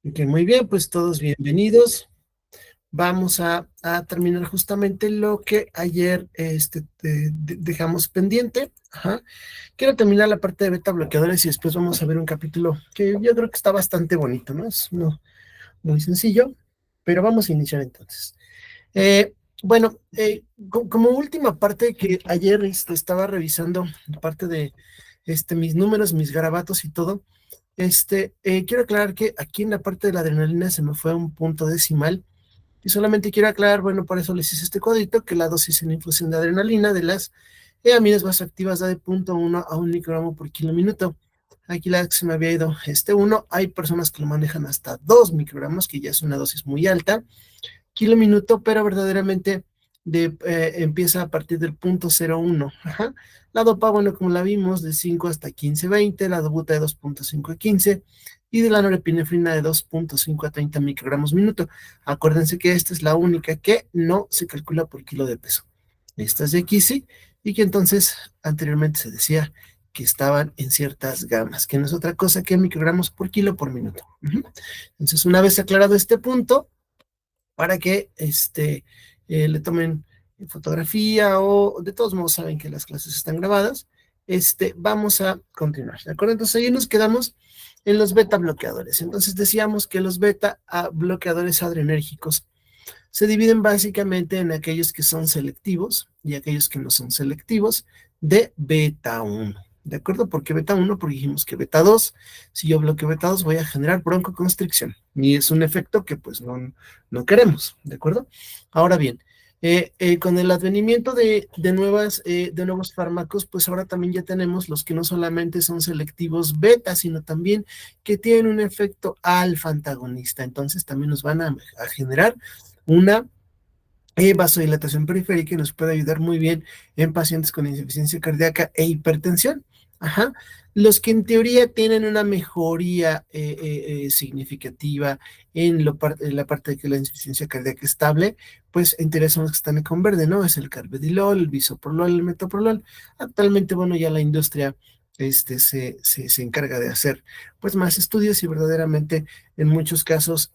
Ok, muy bien, pues todos bienvenidos. Vamos a terminar justamente lo que ayer dejamos pendiente. Ajá. Quiero terminar la parte de beta bloqueadores y después vamos a ver un capítulo que yo creo que está bastante bonito, ¿no? Es uno muy sencillo, pero vamos a iniciar entonces. Eh, bueno, como última parte que ayer estaba revisando parte de mis números, mis garabatos y todo. Quiero aclarar que aquí en la parte de la adrenalina se me fue un punto decimal y solamente quiero aclarar, bueno, por eso les hice este cuadrito, que la dosis en infusión de adrenalina de las aminas vasoactivas da de 0,1 a 1 microgramo por kilo minuto. Aquí la que se me había ido este 1, hay personas que lo manejan hasta 2 microgramos, que ya es una dosis muy alta kilo minuto, pero verdaderamente empieza a partir del 0,01. Ajá. La dopa, bueno, como la vimos, de 5 hasta 15-20, la dobuta de 2,5 a 15 y de la norepinefrina de 2,5 a 30 microgramos minuto. Acuérdense que esta es la única que no se calcula por kilo de peso. Estas de aquí sí, y que entonces anteriormente se decía que estaban en ciertas gamas, que no es otra cosa que microgramos por kilo por minuto. Entonces, una vez aclarado este punto, para que le tomen fotografía o de todos modos saben que las clases están grabadas. Vamos a continuar, ¿de acuerdo? Entonces ahí nos quedamos en los beta bloqueadores. Entonces decíamos que los beta bloqueadores adrenérgicos se dividen básicamente en aquellos que son selectivos y aquellos que no son selectivos de beta 1. ¿De acuerdo? ¿Por qué beta 1? Porque dijimos que beta 2, si yo bloqueo beta 2, voy a generar broncoconstricción. Y es un efecto que pues no queremos. ¿De acuerdo? Ahora bien, con el advenimiento de nuevos fármacos, pues ahora también ya tenemos los que no solamente son selectivos beta, sino también que tienen un efecto alfa antagonista. Entonces también nos van a generar una vasodilatación periférica y nos puede ayudar muy bien en pacientes con insuficiencia cardíaca e hipertensión. Ajá. Los que en teoría tienen una mejoría significativa en la parte de que la insuficiencia cardíaca estable, pues en teoría son los que están con verde, ¿no? Es el carvedilol, el bisoprolol, el metoprolol. Actualmente, bueno, ya la industria se encarga de hacer pues más estudios y verdaderamente en muchos casos,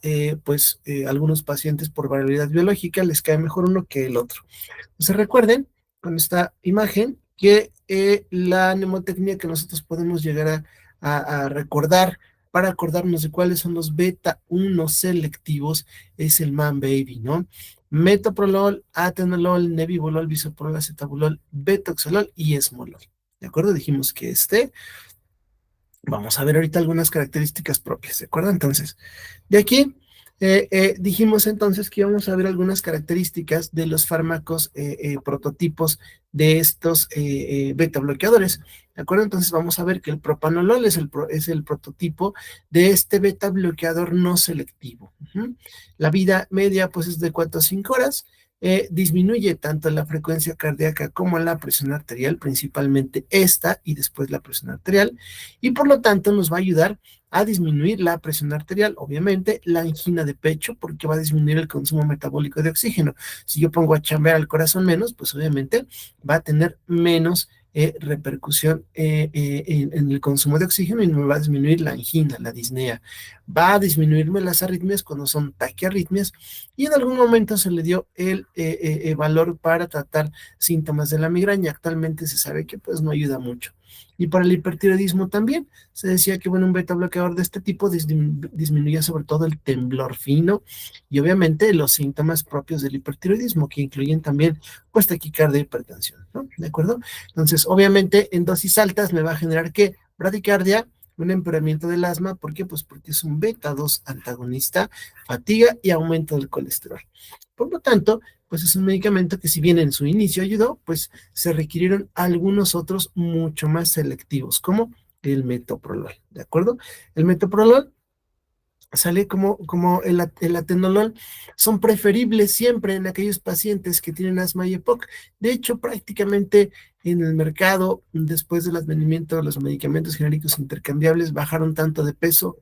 algunos pacientes por variabilidad biológica les cae mejor uno que el otro. Entonces recuerden con esta imagen que la mnemotecnia que nosotros podemos llegar a recordar para acordarnos de cuáles son los beta 1 selectivos es el MAN Baby, ¿no? Metoprolol, atenolol, nebivolol, bisoprolol, acetabulol, betoxolol y esmolol. ¿De acuerdo? Dijimos que vamos a ver ahorita algunas características propias, ¿de acuerdo? Entonces, de aquí dijimos entonces que íbamos a ver algunas características de los fármacos prototipos de estos beta bloqueadores, ¿de acuerdo? Entonces vamos a ver que el propanolol es el prototipo de este beta bloqueador no selectivo. La vida media pues es de 4 a 5 horas. Disminuye tanto la frecuencia cardíaca como la presión arterial, principalmente esta y después la presión arterial, y por lo tanto nos va a ayudar a disminuir la presión arterial, obviamente la angina de pecho, porque va a disminuir el consumo metabólico de oxígeno. Si yo pongo a chambear al corazón menos, pues obviamente va a tener menos repercusión en el consumo de oxígeno y me va a disminuir la angina, la disnea. Va a disminuirme las arritmias cuando son taquiarritmias y en algún momento se le dio el valor para tratar síntomas de la migraña. Actualmente se sabe que pues no ayuda mucho. Y para el hipertiroidismo también se decía que bueno, un beta bloqueador de este tipo disminuía sobre todo el temblor fino y obviamente los síntomas propios del hipertiroidismo, que incluyen también pues taquicardia e hipertensión, ¿no? ¿De acuerdo? Entonces, obviamente en dosis altas me va a generar ¿qué? Bradicardia, un empeoramiento del asma. ¿Por qué? Pues porque es un beta 2 antagonista, fatiga y aumento del colesterol. Por lo tanto, pues es un medicamento que si bien en su inicio ayudó, pues se requirieron algunos otros mucho más selectivos, como el metoprolol, ¿de acuerdo? El metoprolol sale como el atenolol, son preferibles siempre en aquellos pacientes que tienen asma y EPOC. De hecho, prácticamente en el mercado, después del advenimiento de los medicamentos genéricos intercambiables, bajaron tanto de precio,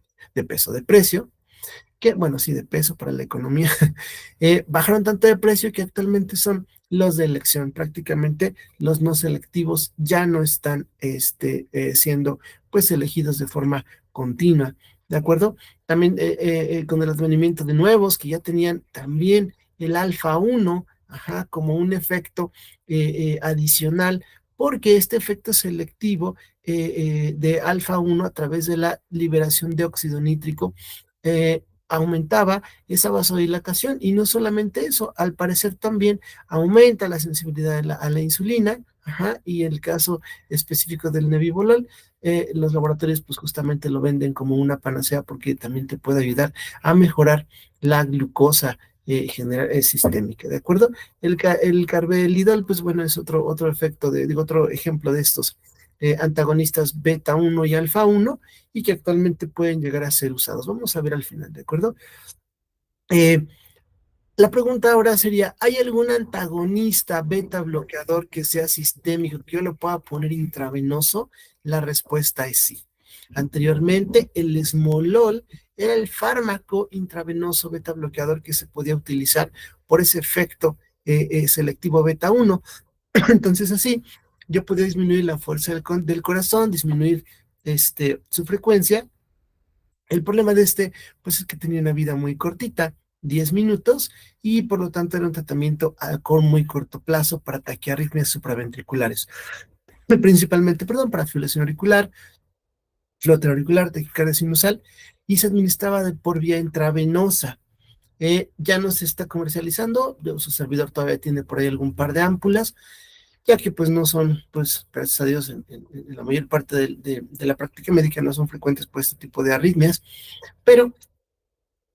que, bueno, sí, de peso para la economía, bajaron tanto de precio que actualmente son los de elección. Prácticamente los no selectivos ya no están siendo pues elegidos de forma continua. ¿de acuerdo? También con el advenimiento de nuevos que ya tenían también el alfa 1, ajá, como un efecto adicional, porque este efecto selectivo de alfa 1 a través de la liberación de óxido nítrico aumentaba esa vasodilatación, y no solamente eso, al parecer también aumenta la sensibilidad a la insulina, ajá, y el caso específico del nebivolol, los laboratorios pues justamente lo venden como una panacea porque también te puede ayudar a mejorar la glucosa general, sistémica, ¿de acuerdo? El carvedilol, pues bueno, es otro efecto, digo, otro ejemplo de estos antagonistas beta 1 y alfa 1, y que actualmente pueden llegar a ser usados. Vamos a ver al final, ¿de acuerdo? Eh, la pregunta ahora sería, ¿hay algún antagonista beta bloqueador que sea sistémico, que yo lo pueda poner intravenoso? La respuesta es sí. Anteriormente, el esmolol era el fármaco intravenoso beta bloqueador que se podía utilizar por ese efecto selectivo beta 1. Entonces, así, yo podía disminuir la fuerza del corazón, disminuir su frecuencia. El problema de pues es que tenía una vida muy cortita, 10 minutos, y por lo tanto era un tratamiento a con muy corto plazo para taquiarritmias supraventriculares, principalmente, perdón, para fibrilación auricular, flóter auricular, taquicardia sinusal, y se administraba por vía intravenosa. Ya no se está comercializando, su servidor todavía tiene por ahí algún par de ámpulas, ya que pues no son, pues gracias a Dios, en la mayor parte de la práctica médica no son frecuentes por este tipo de arritmias, pero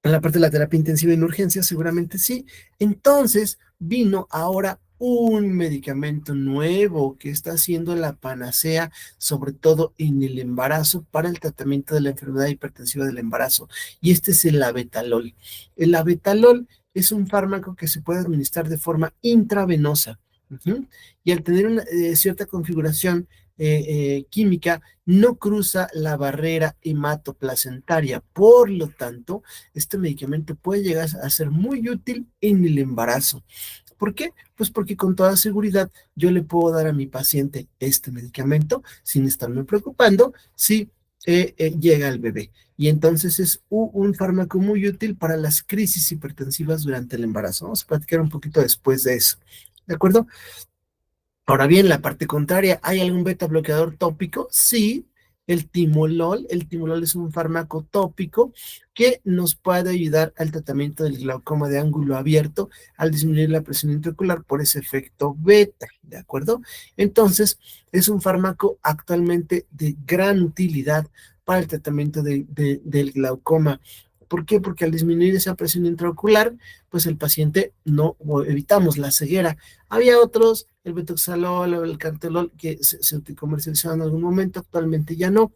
en la parte de la terapia intensiva en urgencia, seguramente sí. Entonces, vino ahora un medicamento nuevo que está haciendo la panacea, sobre todo en el embarazo, para el tratamiento de la enfermedad hipertensiva del embarazo. Y este es el abetalol. El abetalol es un fármaco que se puede administrar de forma intravenosa. Ujú. Y al tener una cierta configuración química, no cruza la barrera hematoplacentaria. Por lo tanto, este medicamento puede llegar a ser muy útil en el embarazo. ¿Por qué? Pues porque con toda seguridad yo le puedo dar a mi paciente este medicamento sin estarme preocupando si llega el bebé. Y entonces es un fármaco muy útil para las crisis hipertensivas durante el embarazo. Vamos a platicar un poquito después de eso. ¿De acuerdo? Ahora bien, la parte contraria, ¿hay algún beta bloqueador tópico? Sí, el timolol. El timolol es un fármaco tópico que nos puede ayudar al tratamiento del glaucoma de ángulo abierto al disminuir la presión intraocular por ese efecto beta, ¿de acuerdo? Entonces, es un fármaco actualmente de gran utilidad para el tratamiento del glaucoma. ¿Por qué? Porque al disminuir esa presión intraocular, pues el paciente no, o evitamos la ceguera. Había otros, el betoxalol o el cantelol, que se comercializaron en algún momento, actualmente ya no,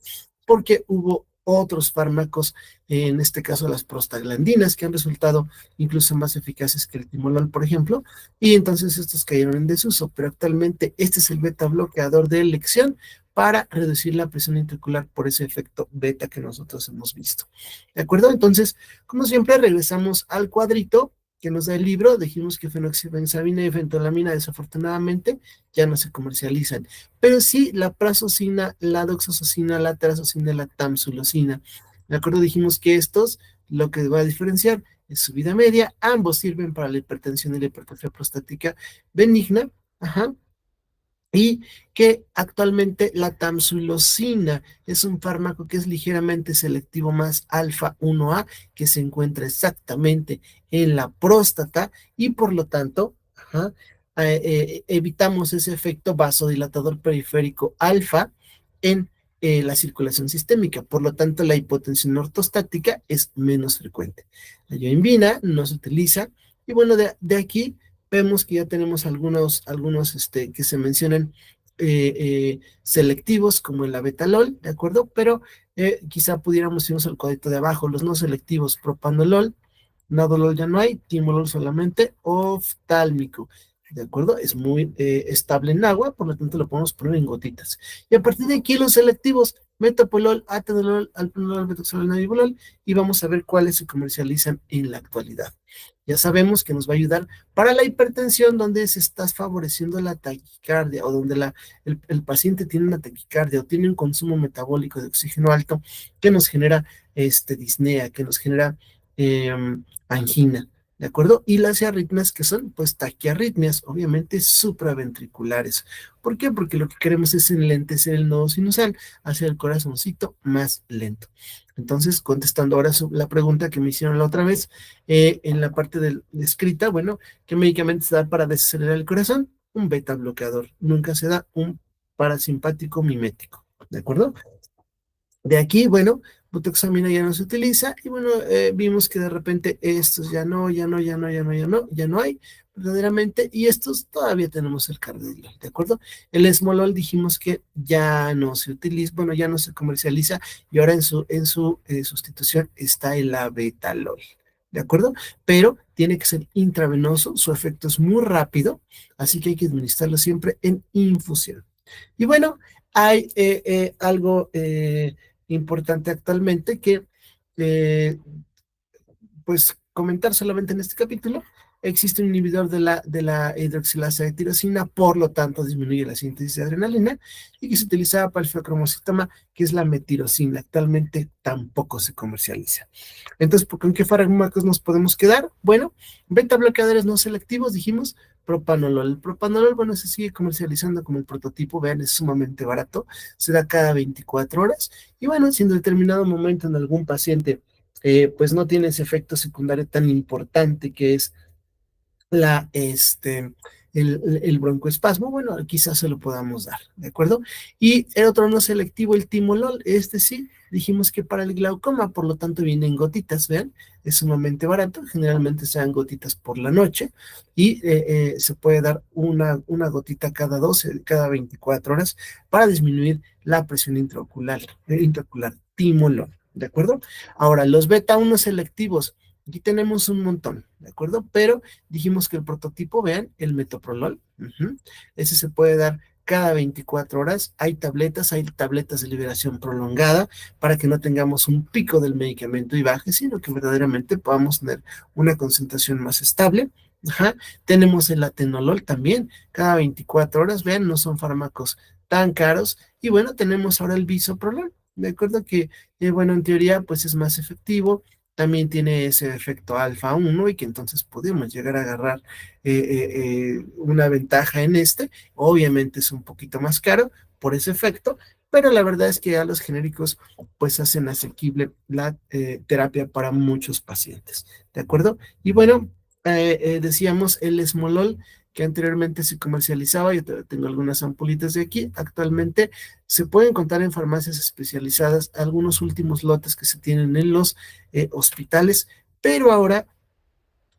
porque hubo otros fármacos, en este caso las prostaglandinas, que han resultado incluso más eficaces que el timolol, por ejemplo, y entonces estos cayeron en desuso, pero actualmente este es el beta bloqueador de elección para reducir la presión intraocular por ese efecto beta que nosotros hemos visto. ¿De acuerdo? Entonces, como siempre, regresamos al cuadrito que nos da el libro. Dijimos que fenoxibenzamina y fentolamina desafortunadamente ya no se comercializan, pero sí la prazosina, la doxazosina, la trazosina, la tamsulosina. ¿De acuerdo? Dijimos que estos, lo que va a diferenciar es su vida media. Ambos sirven para la hipertensión y la hipertrofia prostática benigna. Ajá. Y que actualmente la tamsulosina es un fármaco que es ligeramente selectivo más alfa 1A, que se encuentra exactamente en la próstata, y por lo tanto, ajá, evitamos ese efecto vasodilatador periférico alfa en la circulación sistémica. Por lo tanto, la hipotensión ortostática es menos frecuente. La yoimbina no se utiliza, y bueno, de aquí vemos que ya tenemos algunos que se mencionan selectivos, como el abetalol, ¿de acuerdo? Pero quizá pudiéramos irnos al cuadrito de abajo, los no selectivos, propanolol, nadolol ya no hay, timolol solamente, oftálmico. ¿de acuerdo? Es muy estable en agua, por lo tanto lo podemos poner en gotitas. Y a partir de aquí los selectivos, metoprolol, atenolol, alpranolol, metoxalol, nebivolol, y vamos a ver cuáles se comercializan en la actualidad. Ya sabemos que nos va a ayudar para la hipertensión, donde se está favoreciendo la taquicardia o donde el paciente tiene una taquicardia o tiene un consumo metabólico de oxígeno alto que nos genera disnea, que nos genera angina. ¿De acuerdo? Y las arritmias que son, pues, taquiarritmias, obviamente supraventriculares. ¿Por qué? Porque lo que queremos es enlentecer el nodo sinusal hacia el corazoncito más lento. Entonces, contestando ahora la pregunta que me hicieron la otra vez, en la parte de escrita, bueno, ¿qué medicamento se da para desacelerar el corazón? Un beta bloqueador. Nunca se da un parasimpático mimético. ¿De acuerdo? De aquí, bueno, butoxamina ya no se utiliza y bueno, vimos que de repente estos ya no hay verdaderamente y estos todavía tenemos el carvedilol, ¿de acuerdo? El esmolol dijimos que ya no se utiliza, bueno, ya no se comercializa y ahora en su sustitución está el abetalol, ¿de acuerdo? Pero tiene que ser intravenoso, su efecto es muy rápido, así que hay que administrarlo siempre en infusión. Y bueno, hay algo importante actualmente que, eh, pues, comentar solamente en este capítulo. Existe un inhibidor de la hidroxilasa de tirosina, por lo tanto disminuye la síntesis de adrenalina y que se utilizaba para el feocromocitoma, que es la metirosina. Actualmente tampoco se comercializa. Entonces, ¿con qué fármacos nos podemos quedar? Bueno, beta bloqueadores no selectivos, dijimos, propanolol. El propanolol, bueno, se sigue comercializando como el prototipo, vean, es sumamente barato, se da cada 24 horas. Y bueno, si en determinado momento en algún paciente, pues no tiene ese efecto secundario tan importante que es la, este, el broncoespasmo, bueno, quizás se lo podamos dar, ¿de acuerdo? Y el otro no selectivo, el timolol, este sí, dijimos que para el glaucoma, por lo tanto viene en gotitas, vean, es sumamente barato, generalmente se dan gotitas por la noche y se puede dar una gotita cada 12, cada 24 horas para disminuir la presión intraocular, timolol, ¿de acuerdo? Ahora, los beta 1 selectivos, aquí tenemos un montón, ¿de acuerdo? Pero dijimos que el prototipo, vean, el metoprolol, ese se puede dar cada 24 horas. Hay tabletas de liberación prolongada para que no tengamos un pico del medicamento y baje, sino que verdaderamente podamos tener una concentración más estable. Ajá. Tenemos el atenolol también, cada 24 horas, vean, no son fármacos tan caros. Y bueno, tenemos ahora el bisoprolol, de acuerdo que, bueno, en teoría, pues es más efectivo, también tiene ese efecto alfa 1 y que entonces podemos llegar a agarrar una ventaja en este. Obviamente es un poquito más caro por ese efecto, pero la verdad es que a los genéricos pues hacen asequible la terapia para muchos pacientes, ¿de acuerdo? Y bueno, decíamos el esmolol que anteriormente se comercializaba, yo tengo algunas ampulitas de aquí, actualmente se pueden encontrar en farmacias especializadas algunos últimos lotes que se tienen en los hospitales, pero ahora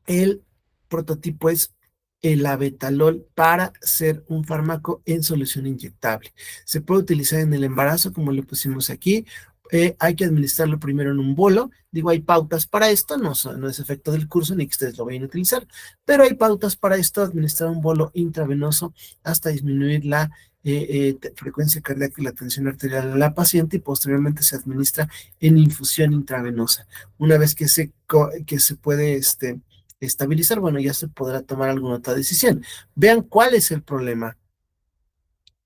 el prototipo es el abetalol para ser un fármaco en solución inyectable. Se puede utilizar en el embarazo, como lo pusimos aquí. Hay que administrarlo primero en un bolo. Digo, hay pautas para esto, no es efecto del curso ni que ustedes lo vayan a utilizar, pero hay pautas para esto, administrar un bolo intravenoso hasta disminuir la frecuencia cardíaca y la tensión arterial en la paciente y posteriormente se administra en infusión intravenosa. Una vez que se puede estabilizar, bueno, ya se podrá tomar alguna otra decisión. Vean cuál es el problema.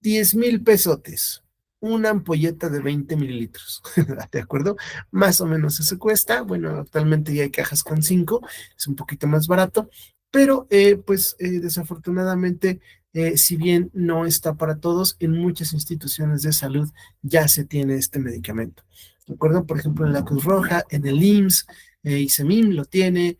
10,000 pesotes, una ampolleta de 20 mililitros, ¿de acuerdo? Más o menos eso cuesta. Bueno, actualmente ya hay cajas con 5, es un poquito más barato, pero pues desafortunadamente, si bien no está para todos, en muchas instituciones de salud ya se tiene este medicamento. ¿De acuerdo? Por ejemplo, en la Cruz Roja, en el IMSS, ISEMIN lo tiene,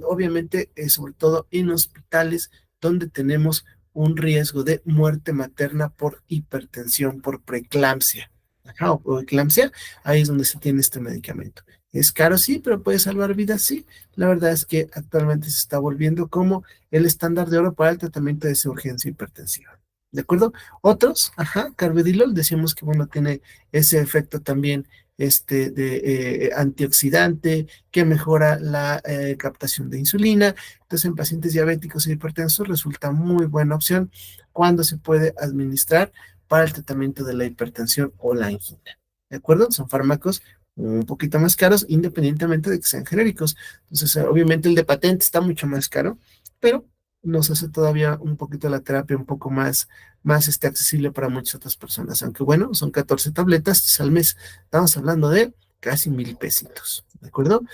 obviamente, sobre todo en hospitales donde tenemos un riesgo de muerte materna por hipertensión, por preeclampsia. Ajá, o eclampsia, ahí es donde se tiene este medicamento. Es caro, sí, pero puede salvar vidas, sí. La verdad es que actualmente se está volviendo como el estándar de oro para el tratamiento de esa urgencia hipertensiva. ¿De acuerdo? Otros, carvedilol, decíamos que, bueno, tiene ese efecto también de antioxidante que mejora la captación de insulina. Entonces, en pacientes diabéticos e hipertensos resulta muy buena opción cuando se puede administrar para el tratamiento de la hipertensión o la angina. ¿De acuerdo? Son fármacos un poquito más caros, independientemente de que sean genéricos. Entonces, obviamente el de patente está mucho más caro, pero nos hace todavía un poquito la terapia un poco más accesible para muchas otras personas. Aunque bueno, son 14 tabletas al mes. Estamos hablando de casi 1,000 pesitos. ¿De acuerdo?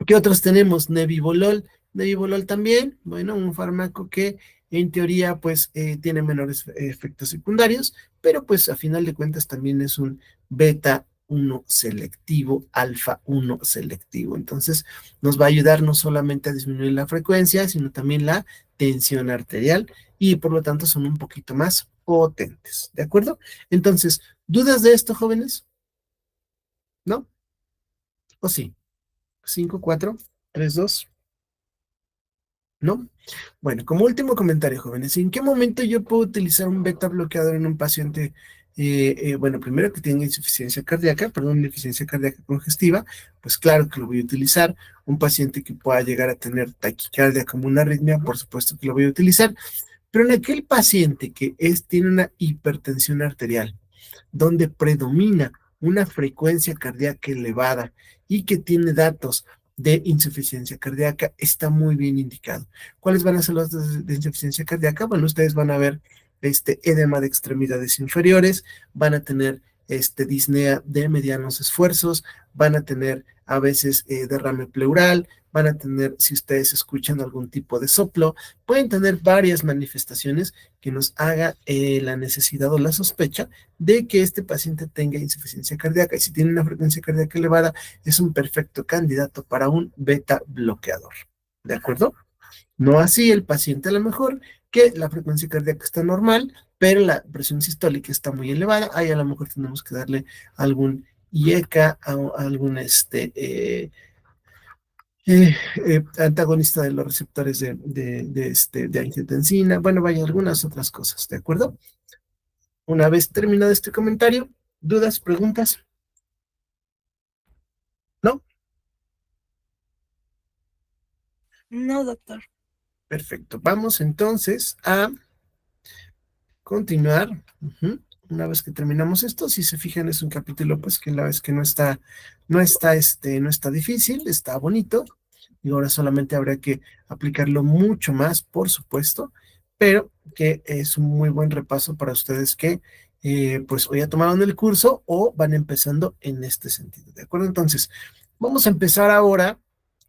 ¿Qué otros tenemos? Nebivolol. Nebivolol también, bueno, un fármaco que en teoría pues tiene menores efectos secundarios, pero pues a final de cuentas también es un beta uno selectivo, alfa uno selectivo. Entonces nos va a ayudar no solamente a disminuir la frecuencia, sino también la tensión arterial y por lo tanto son un poquito más potentes. ¿De acuerdo? Entonces, ¿dudas de esto, jóvenes? ¿No? ¿O sí? 5, 4, 3, 2. ¿No? Bueno, como último comentario, jóvenes, ¿en qué momento yo puedo utilizar un beta bloqueador en un paciente? Bueno, primero que tenga insuficiencia cardíaca, perdón, insuficiencia cardíaca congestiva, pues claro que lo voy a utilizar. Un paciente que pueda llegar a tener taquicardia como una arritmia, por supuesto que lo voy a utilizar. Pero en aquel paciente que tiene una hipertensión arterial, donde predomina una frecuencia cardíaca elevada y que tiene datos de insuficiencia cardíaca, está muy bien indicado. ¿Cuáles van a ser los de insuficiencia cardíaca? Bueno, ustedes van a ver edema de extremidades inferiores, van a tener disnea de medianos esfuerzos, van a tener a veces derrame pleural, van a tener, si ustedes escuchan algún tipo de soplo, pueden tener varias manifestaciones que nos haga la necesidad o la sospecha de que este paciente tenga insuficiencia cardíaca. Y si tiene una frecuencia cardíaca elevada, es un perfecto candidato para un beta bloqueador. ¿De acuerdo? No así el paciente a lo mejor que la frecuencia cardíaca está normal, pero la presión sistólica está muy elevada. Ahí a lo mejor tenemos que darle algún IECA, algún antagonista de los receptores de angiotensina. Bueno, vaya, algunas otras cosas, ¿de acuerdo? Una vez terminado este comentario, ¿dudas, preguntas? ¿No? No, doctor. Perfecto. Vamos entonces a continuar. Una vez que terminamos esto, si se fijan, es un capítulo, pues, que la vez que no está difícil, está bonito. Y ahora solamente habrá que aplicarlo mucho más, por supuesto, pero que es un muy buen repaso para ustedes que, pues, o ya tomaron el curso o van empezando en este sentido. ¿De acuerdo? Entonces, vamos a empezar ahora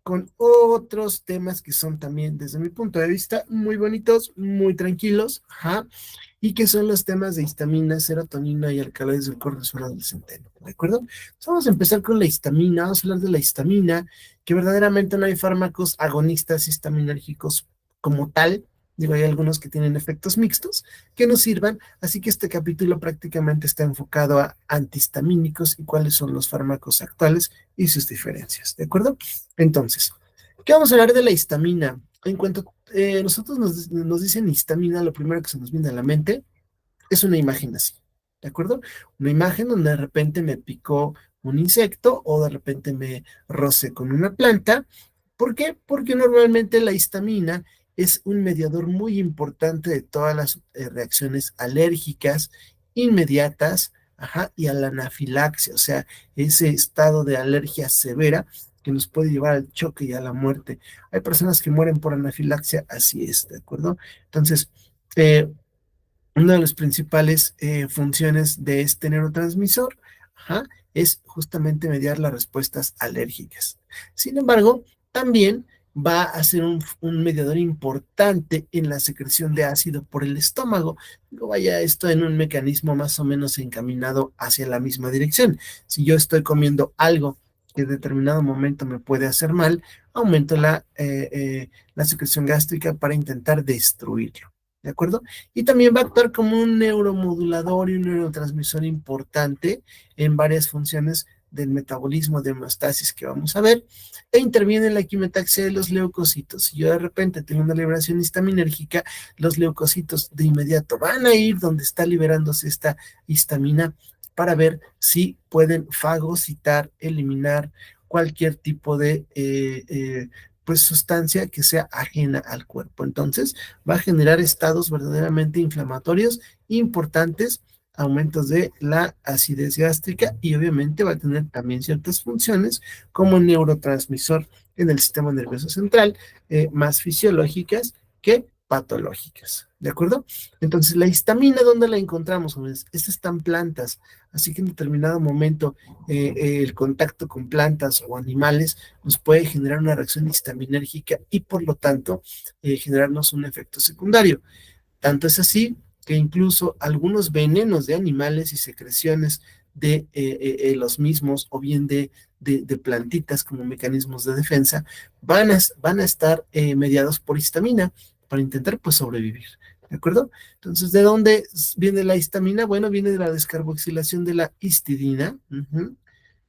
con otros temas que son también, desde mi punto de vista, muy bonitos, muy tranquilos, y que son los temas de histamina, serotonina y alcaloides del cortisol del centeno, ¿de acuerdo? Entonces vamos a empezar con la histamina, vamos a hablar de la histamina, que verdaderamente no hay fármacos agonistas histaminérgicos como tal. Digo, hay algunos que tienen efectos mixtos que nos sirvan, así que este capítulo prácticamente está enfocado a antihistamínicos y cuáles son los fármacos actuales y sus diferencias, ¿de acuerdo? Entonces, ¿qué vamos a hablar de la histamina? En cuanto nosotros nos dicen histamina, lo primero que se nos viene a la mente es una imagen así, ¿de acuerdo? Una imagen donde de repente me picó un insecto o de repente me rocé con una planta. ¿Por qué? Porque normalmente la histamina es un mediador muy importante de todas las reacciones alérgicas inmediatas, y a la anafilaxia, o sea, ese estado de alergia severa que nos puede llevar al choque y a la muerte. Hay personas que mueren por anafilaxia, así es, ¿de acuerdo? Entonces, eh, una de las principales funciones de este neurotransmisor, es justamente mediar las respuestas alérgicas. Sin embargo, también va a ser un mediador importante en la secreción de ácido por el estómago. No vaya esto en un mecanismo más o menos encaminado hacia la misma dirección. Si yo estoy comiendo algo que en determinado momento me puede hacer mal, aumento la secreción gástrica para intentar destruirlo. ¿De acuerdo? Y también va a actuar como un neuromodulador y un neurotransmisor importante en varias funciones del metabolismo de homeostasis que vamos a ver, e interviene en la quimiotaxia de los leucocitos. Si yo de repente tengo una liberación histaminérgica, los leucocitos de inmediato van a ir donde está liberándose esta histamina para ver si pueden fagocitar, eliminar cualquier tipo de pues sustancia que sea ajena al cuerpo. Entonces va a generar estados verdaderamente inflamatorios importantes, aumentos de la acidez gástrica y obviamente va a tener también ciertas funciones como neurotransmisor en el sistema nervioso central, más fisiológicas que patológicas, ¿de acuerdo? Entonces, la histamina, ¿dónde la encontramos, jóvenes? Estas están plantas, así que en determinado momento el contacto con plantas o animales nos puede generar una reacción histaminérgica y por lo tanto generarnos un efecto secundario. Tanto es así que incluso algunos venenos de animales y secreciones de los mismos o bien de plantitas como mecanismos de defensa van a estar mediados por histamina para intentar pues sobrevivir. ¿De acuerdo? Entonces, ¿de dónde viene la histamina? Bueno, viene de la descarboxilación de la histidina.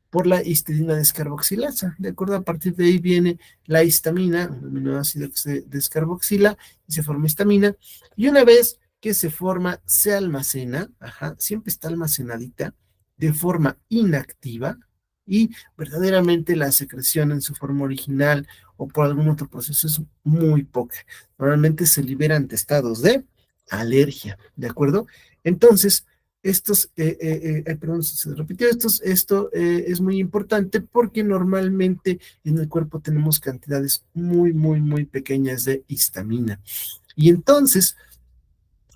Por la histidina descarboxilasa. ¿De acuerdo? A partir de ahí viene la histamina, un aminoácido que se descarboxila y se forma histamina. Y una vez que se forma, se almacena, siempre está almacenadita de forma inactiva y verdaderamente la secreción en su forma original o por algún otro proceso es muy poca. Normalmente se libera ante estados de alergia, ¿de acuerdo? Entonces, perdón, se repitió, esto es muy importante porque normalmente en el cuerpo tenemos cantidades muy pequeñas de histamina. Y entonces,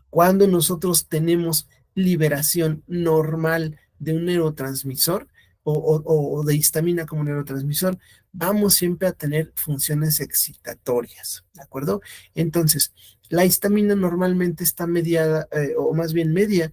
cuando nosotros tenemos liberación normal de un neurotransmisor o de histamina como neurotransmisor, vamos siempre a tener funciones excitatorias, ¿de acuerdo? Entonces, la histamina normalmente está mediada, o más bien media,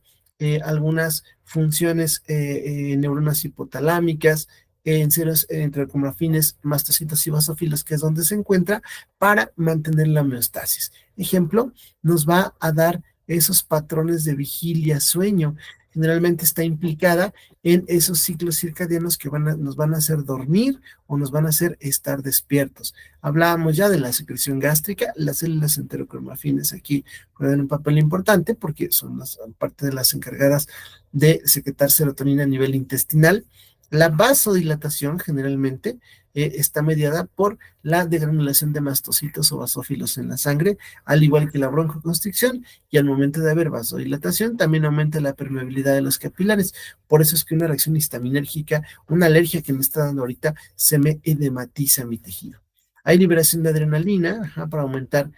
algunas funciones neuronas hipotalámicas, en ceros entre afines, mastocitos y basófilos, que es donde se encuentra, para mantener la homeostasis. Ejemplo, nos va a dar esos patrones de vigilia, sueño. Generalmente está implicada en esos ciclos circadianos que nos van a hacer dormir o nos van a hacer estar despiertos. Hablábamos ya de la secreción gástrica, las células enterocromafines aquí juegan un papel importante porque son parte de las encargadas de secretar serotonina a nivel intestinal. La vasodilatación generalmente está mediada por la degranulación de mastocitos o basófilos en la sangre, al igual que la broncoconstricción, y al momento de haber vasodilatación también aumenta la permeabilidad de los capilares. Por eso es que una reacción histaminérgica, una alergia que me está dando ahorita, se me edematiza mi tejido. Hay liberación de adrenalina para aumentar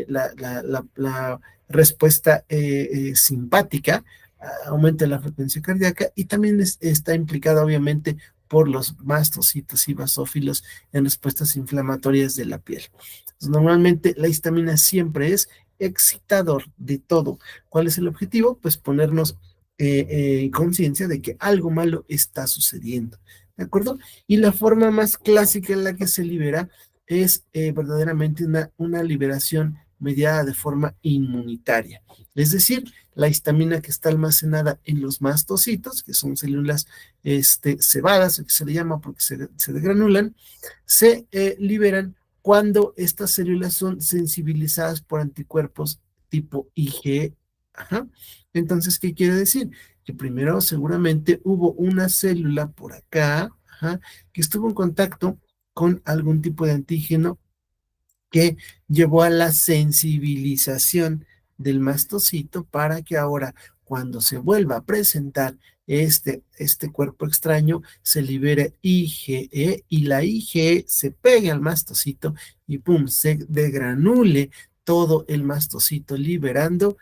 la respuesta simpática, aumenta la frecuencia cardíaca y también está implicada obviamente por los mastocitos y basófilos en respuestas inflamatorias de la piel. Entonces, normalmente la histamina siempre es excitador de todo. ¿Cuál es el objetivo? Pues ponernos en conciencia de que algo malo está sucediendo. ¿De acuerdo? Y la forma más clásica en la que se libera es verdaderamente una liberación mediada de forma inmunitaria. Es decir, la histamina que está almacenada en los mastocitos, que son células cebadas, que se le llama porque se degranulan, se liberan cuando estas células son sensibilizadas por anticuerpos tipo IgE. Entonces, ¿qué quiere decir? Que primero seguramente hubo una célula por acá, que estuvo en contacto con algún tipo de antígeno que llevó a la sensibilización del mastocito para que ahora, cuando se vuelva a presentar este cuerpo extraño, se libere IgE y la IgE se pegue al mastocito y pum, se degranule todo el mastocito, liberando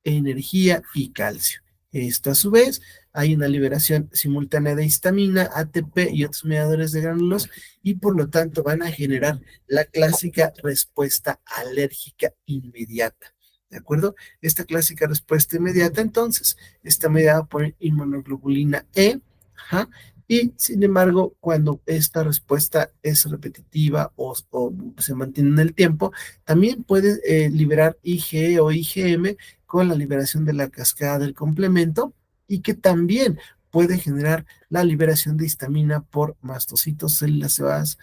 energía y calcio. Esto a su vez, hay una liberación simultánea de histamina, ATP y otros mediadores de gránulos y por lo tanto van a generar la clásica respuesta alérgica inmediata. ¿De acuerdo? Esta clásica respuesta inmediata entonces está mediada por inmunoglobulina E, y sin embargo, cuando esta respuesta es repetitiva o se mantiene en el tiempo, también puede liberar IgE o IgM con la liberación de la cascada del complemento y que también puede generar la liberación de histamina por mastocitos, células cebadas,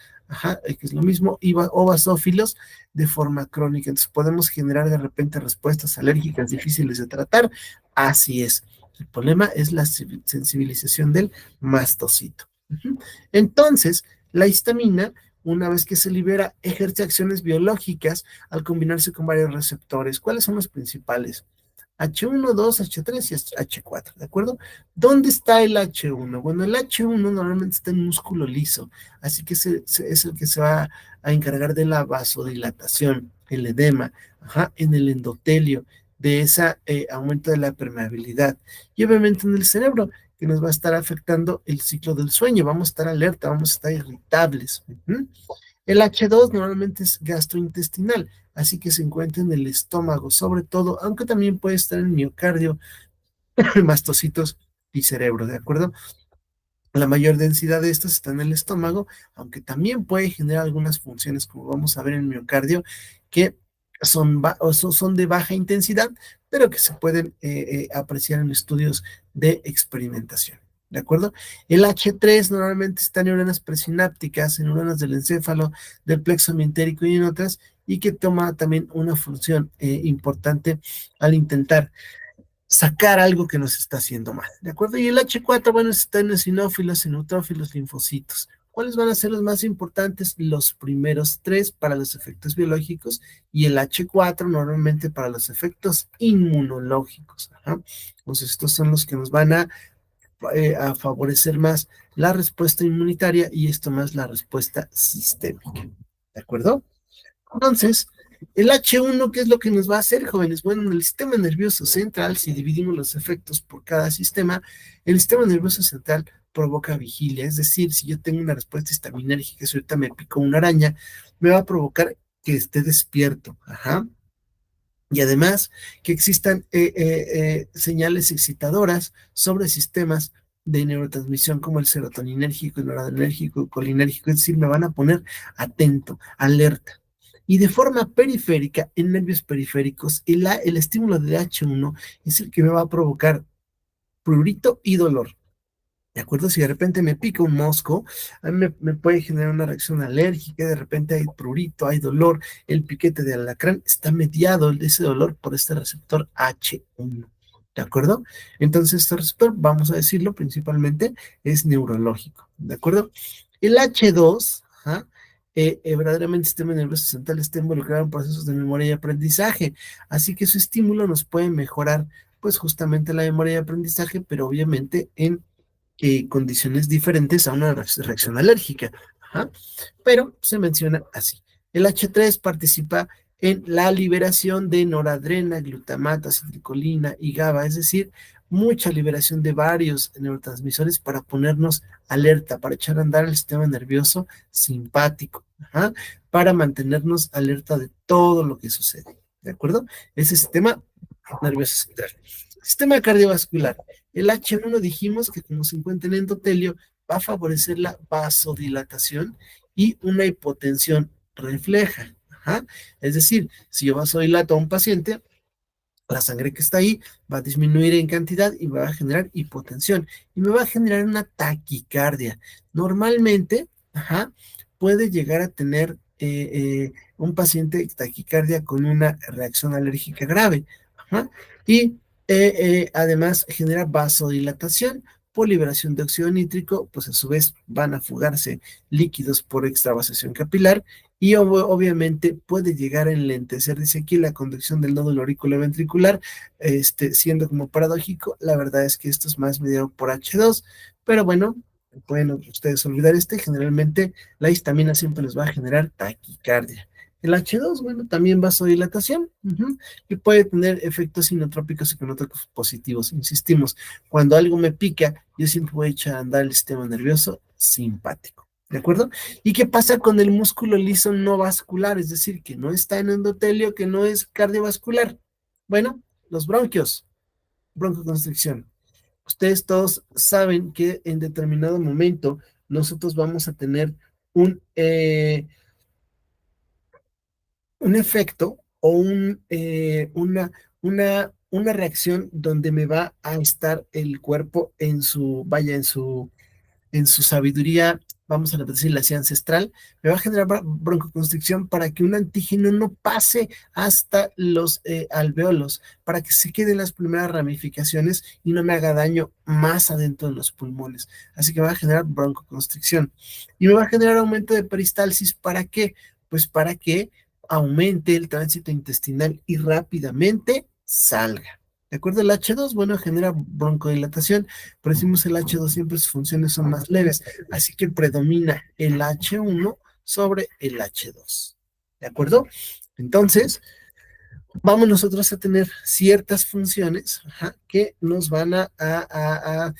que es lo mismo, o basófilos de forma crónica. Entonces podemos generar de repente respuestas alérgicas difíciles de tratar. Así es. El problema es la sensibilización del mastocito. Entonces, la histamina, una vez que se libera, ejerce acciones biológicas al combinarse con varios receptores. ¿Cuáles son los principales? H1, 2, H3 y H4, ¿de acuerdo? ¿Dónde está el H1? Bueno, el H1 normalmente está en músculo liso, así que es el que se va a encargar de la vasodilatación, el edema, en el endotelio, de ese aumento de la permeabilidad. Y obviamente en el cerebro, que nos va a estar afectando el ciclo del sueño, vamos a estar alerta, vamos a estar irritables. El H2 normalmente es gastrointestinal, así que se encuentra en el estómago, sobre todo, aunque también puede estar en miocardio, mastocitos y cerebro, ¿de acuerdo? La mayor densidad de estos está en el estómago, aunque también puede generar algunas funciones, como vamos a ver en el miocardio, que son de baja intensidad, pero que se pueden apreciar en estudios de experimentación. ¿De acuerdo? El H3 normalmente está en neuronas presinápticas, en neuronas del encéfalo, del plexo mientérico y en otras, y que toma también una función importante al intentar sacar algo que nos está haciendo mal, ¿de acuerdo? Y el H4, bueno, está en eosinófilos, en neutrófilos, linfocitos. ¿Cuáles van a ser los más importantes? Los primeros tres para los efectos biológicos y el H4 normalmente para los efectos inmunológicos. Entonces, estos son los que nos van a favorecer más la respuesta inmunitaria y esto más la respuesta sistémica. ¿De acuerdo? Entonces, el H1, ¿qué es lo que nos va a hacer, jóvenes? Bueno, en el sistema nervioso central, si dividimos los efectos por cada sistema, el sistema nervioso central provoca vigilia, es decir, si yo tengo una respuesta histaminérgica, si ahorita me pico una araña, me va a provocar que esté despierto, y además que existan señales excitadoras sobre sistemas de neurotransmisión como el serotoninérgico, el noradrenérgico, el colinérgico, es decir, me van a poner atento, alerta. Y de forma periférica, en nervios periféricos, el estímulo de H1 es el que me va a provocar prurito y dolor. ¿De acuerdo? Si de repente me pica un mosco, a mí me puede generar una reacción alérgica, de repente hay prurito, hay dolor, el piquete de alacrán está mediado ese dolor por este receptor H1. ¿De acuerdo? Entonces, este receptor, vamos a decirlo, principalmente es neurológico. ¿De acuerdo? El H2, verdaderamente el sistema nervioso central está involucrado en procesos de memoria y aprendizaje, así que su estímulo nos puede mejorar, pues justamente la memoria y aprendizaje, pero obviamente en condiciones diferentes a una reacción alérgica. Pero se menciona así. El H3 participa en la liberación de noradrena, glutamato, acetilcolina y GABA, es decir, mucha liberación de varios neurotransmisores para ponernos alerta, para echar a andar el sistema nervioso simpático, para mantenernos alerta de todo lo que sucede. ¿De acuerdo? Ese sistema nervioso central. Sistema cardiovascular. El H1 dijimos que como se encuentra en endotelio, va a favorecer la vasodilatación y una hipotensión refleja. Es decir, si yo vasodilato a un paciente, la sangre que está ahí va a disminuir en cantidad y va a generar hipotensión y me va a generar una taquicardia. Normalmente, puede llegar a tener un paciente taquicardia con una reacción alérgica grave. Y además genera vasodilatación por liberación de óxido nítrico, pues a su vez van a fugarse líquidos por extravasación capilar y obviamente puede llegar a enlentecer, dice aquí, la conducción del nódulo auriculoventricular, siendo como paradójico, la verdad es que esto es más mediado por H2, pero bueno, pueden ustedes olvidar generalmente la histamina siempre les va a generar taquicardia. El H2, bueno, también vasodilatación, y puede tener efectos inotrópicos y conotrópicos positivos. Insistimos, cuando algo me pica, yo siempre voy a echar a andar el sistema nervioso simpático. ¿De acuerdo? ¿Y qué pasa con el músculo liso no vascular? Es decir, que no está en endotelio, que no es cardiovascular. Bueno, los bronquios, broncoconstricción. Ustedes todos saben que en determinado momento nosotros vamos a tener un efecto o una una reacción donde me va a estar el cuerpo en su, vaya, en su sabiduría, vamos a decirle así, ancestral, me va a generar broncoconstricción para que un antígeno no pase hasta los alveolos, para que se queden las primeras ramificaciones y no me haga daño más adentro de los pulmones. Así que va a generar broncoconstricción. Y me va a generar aumento de peristalsis, ¿para qué? Pues para que aumente el tránsito intestinal y rápidamente salga. ¿De acuerdo? El H2, bueno, genera broncodilatación, pero decimos el H2 siempre sus funciones son más leves, así que predomina el H1 sobre el H2. ¿De acuerdo? Entonces, vamos nosotros a tener ciertas funciones, ajá, que nos van a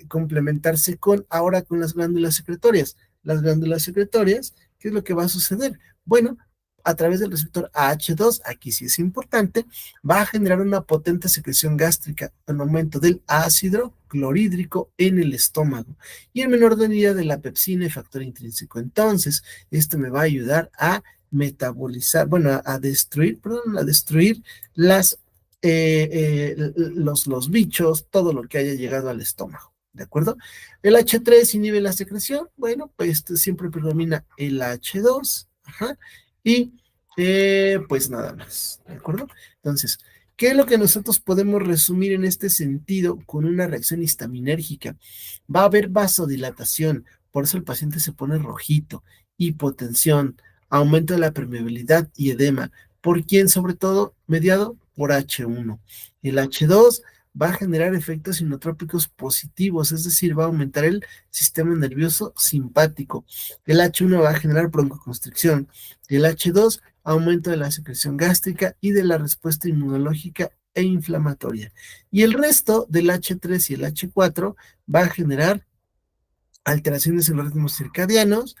complementarse ahora con las glándulas secretorias. Las glándulas secretorias, ¿qué es lo que va a suceder? Bueno, a través del receptor AH2, aquí sí es importante, va a generar una potente secreción gástrica, un aumento del ácido clorhídrico en el estómago y en menor medida de la pepsina y factor intrínseco. Entonces, esto me va a ayudar a metabolizar, bueno, a destruir, perdón, a destruir los bichos, todo lo que haya llegado al estómago, ¿de acuerdo? El H3 inhibe la secreción, bueno, pues siempre predomina el H2, ajá, y pues nada más, ¿de acuerdo? Entonces, ¿qué es lo que nosotros podemos resumir en este sentido con una reacción histaminérgica? Va a haber vasodilatación, por eso el paciente se pone rojito, hipotensión, aumento de la permeabilidad y edema. ¿Por quién? Sobre todo mediado por H1. El H2 va a generar efectos inotrópicos positivos, es decir, va a aumentar el sistema nervioso simpático. El H1 va a generar broncoconstricción. El H2, aumento de la secreción gástrica y de la respuesta inmunológica e inflamatoria. Y el resto del H3 y el H4 va a generar alteraciones en los ritmos circadianos,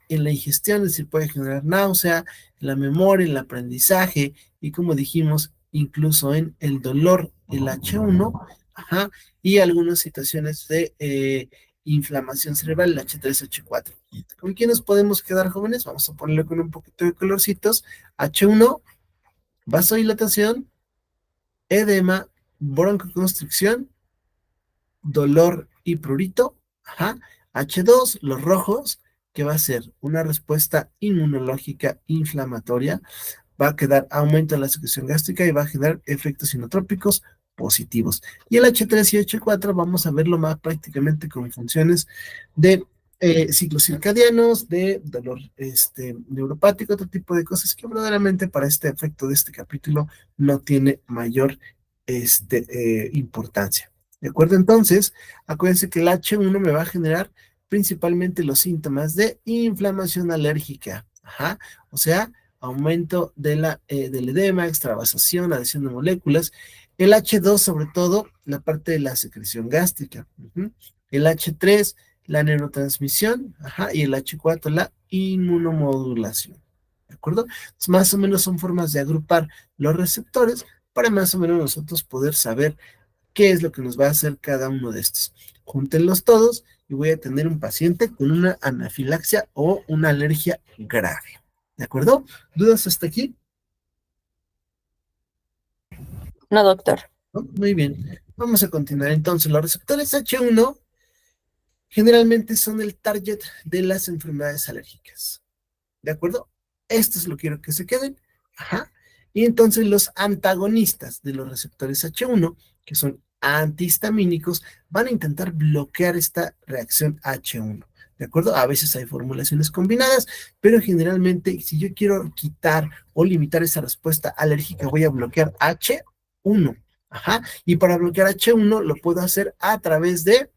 en la ingestión, es decir, puede generar náusea, en la memoria, en el aprendizaje y como dijimos, incluso en el dolor, el H1, ajá, y algunas situaciones de inflamación cerebral, el H3, H4. ¿Con quién nos podemos quedar, jóvenes? Vamos a ponerle con un poquito de colorcitos. H1, vasodilatación, edema, broncoconstricción, dolor y prurito, ajá. H2, los rojos, que va a ser una respuesta inmunológica inflamatoria, va a quedar aumento de la secreción gástrica y va a generar efectos inotrópicos positivos. Y el H3 y H4 vamos a verlo más prácticamente con funciones de ciclos circadianos, de dolor neuropático, otro tipo de cosas que verdaderamente para este efecto de este capítulo no tiene mayor importancia. ¿De acuerdo? Entonces, acuérdense que el H1 me va a generar principalmente los síntomas de inflamación alérgica. Ajá. O sea, aumento del edema, extravasación, adhesión de moléculas. El H2, sobre todo, la parte de la secreción gástrica. El H3, la neurotransmisión. Ajá. Y el H4, la inmunomodulación. ¿De acuerdo? Entonces, más o menos son formas de agrupar los receptores para más o menos nosotros poder saber qué es lo que nos va a hacer cada uno de estos. Júntenlos todos y voy a tener un paciente con una anafilaxia o una alergia grave. ¿De acuerdo? ¿Dudas hasta aquí? No, doctor. ¿No? Muy bien. Vamos a continuar entonces. Los receptores H1 generalmente son el target de las enfermedades alérgicas. ¿De acuerdo? Esto es lo que quiero que se queden. Ajá. Y entonces los antagonistas de los receptores H1, que son antihistamínicos, van a intentar bloquear esta reacción H1. ¿De acuerdo? A veces hay formulaciones combinadas, pero generalmente si yo quiero quitar o limitar esa respuesta alérgica, voy a bloquear H1. Ajá. Y para bloquear H1 lo puedo hacer a través de,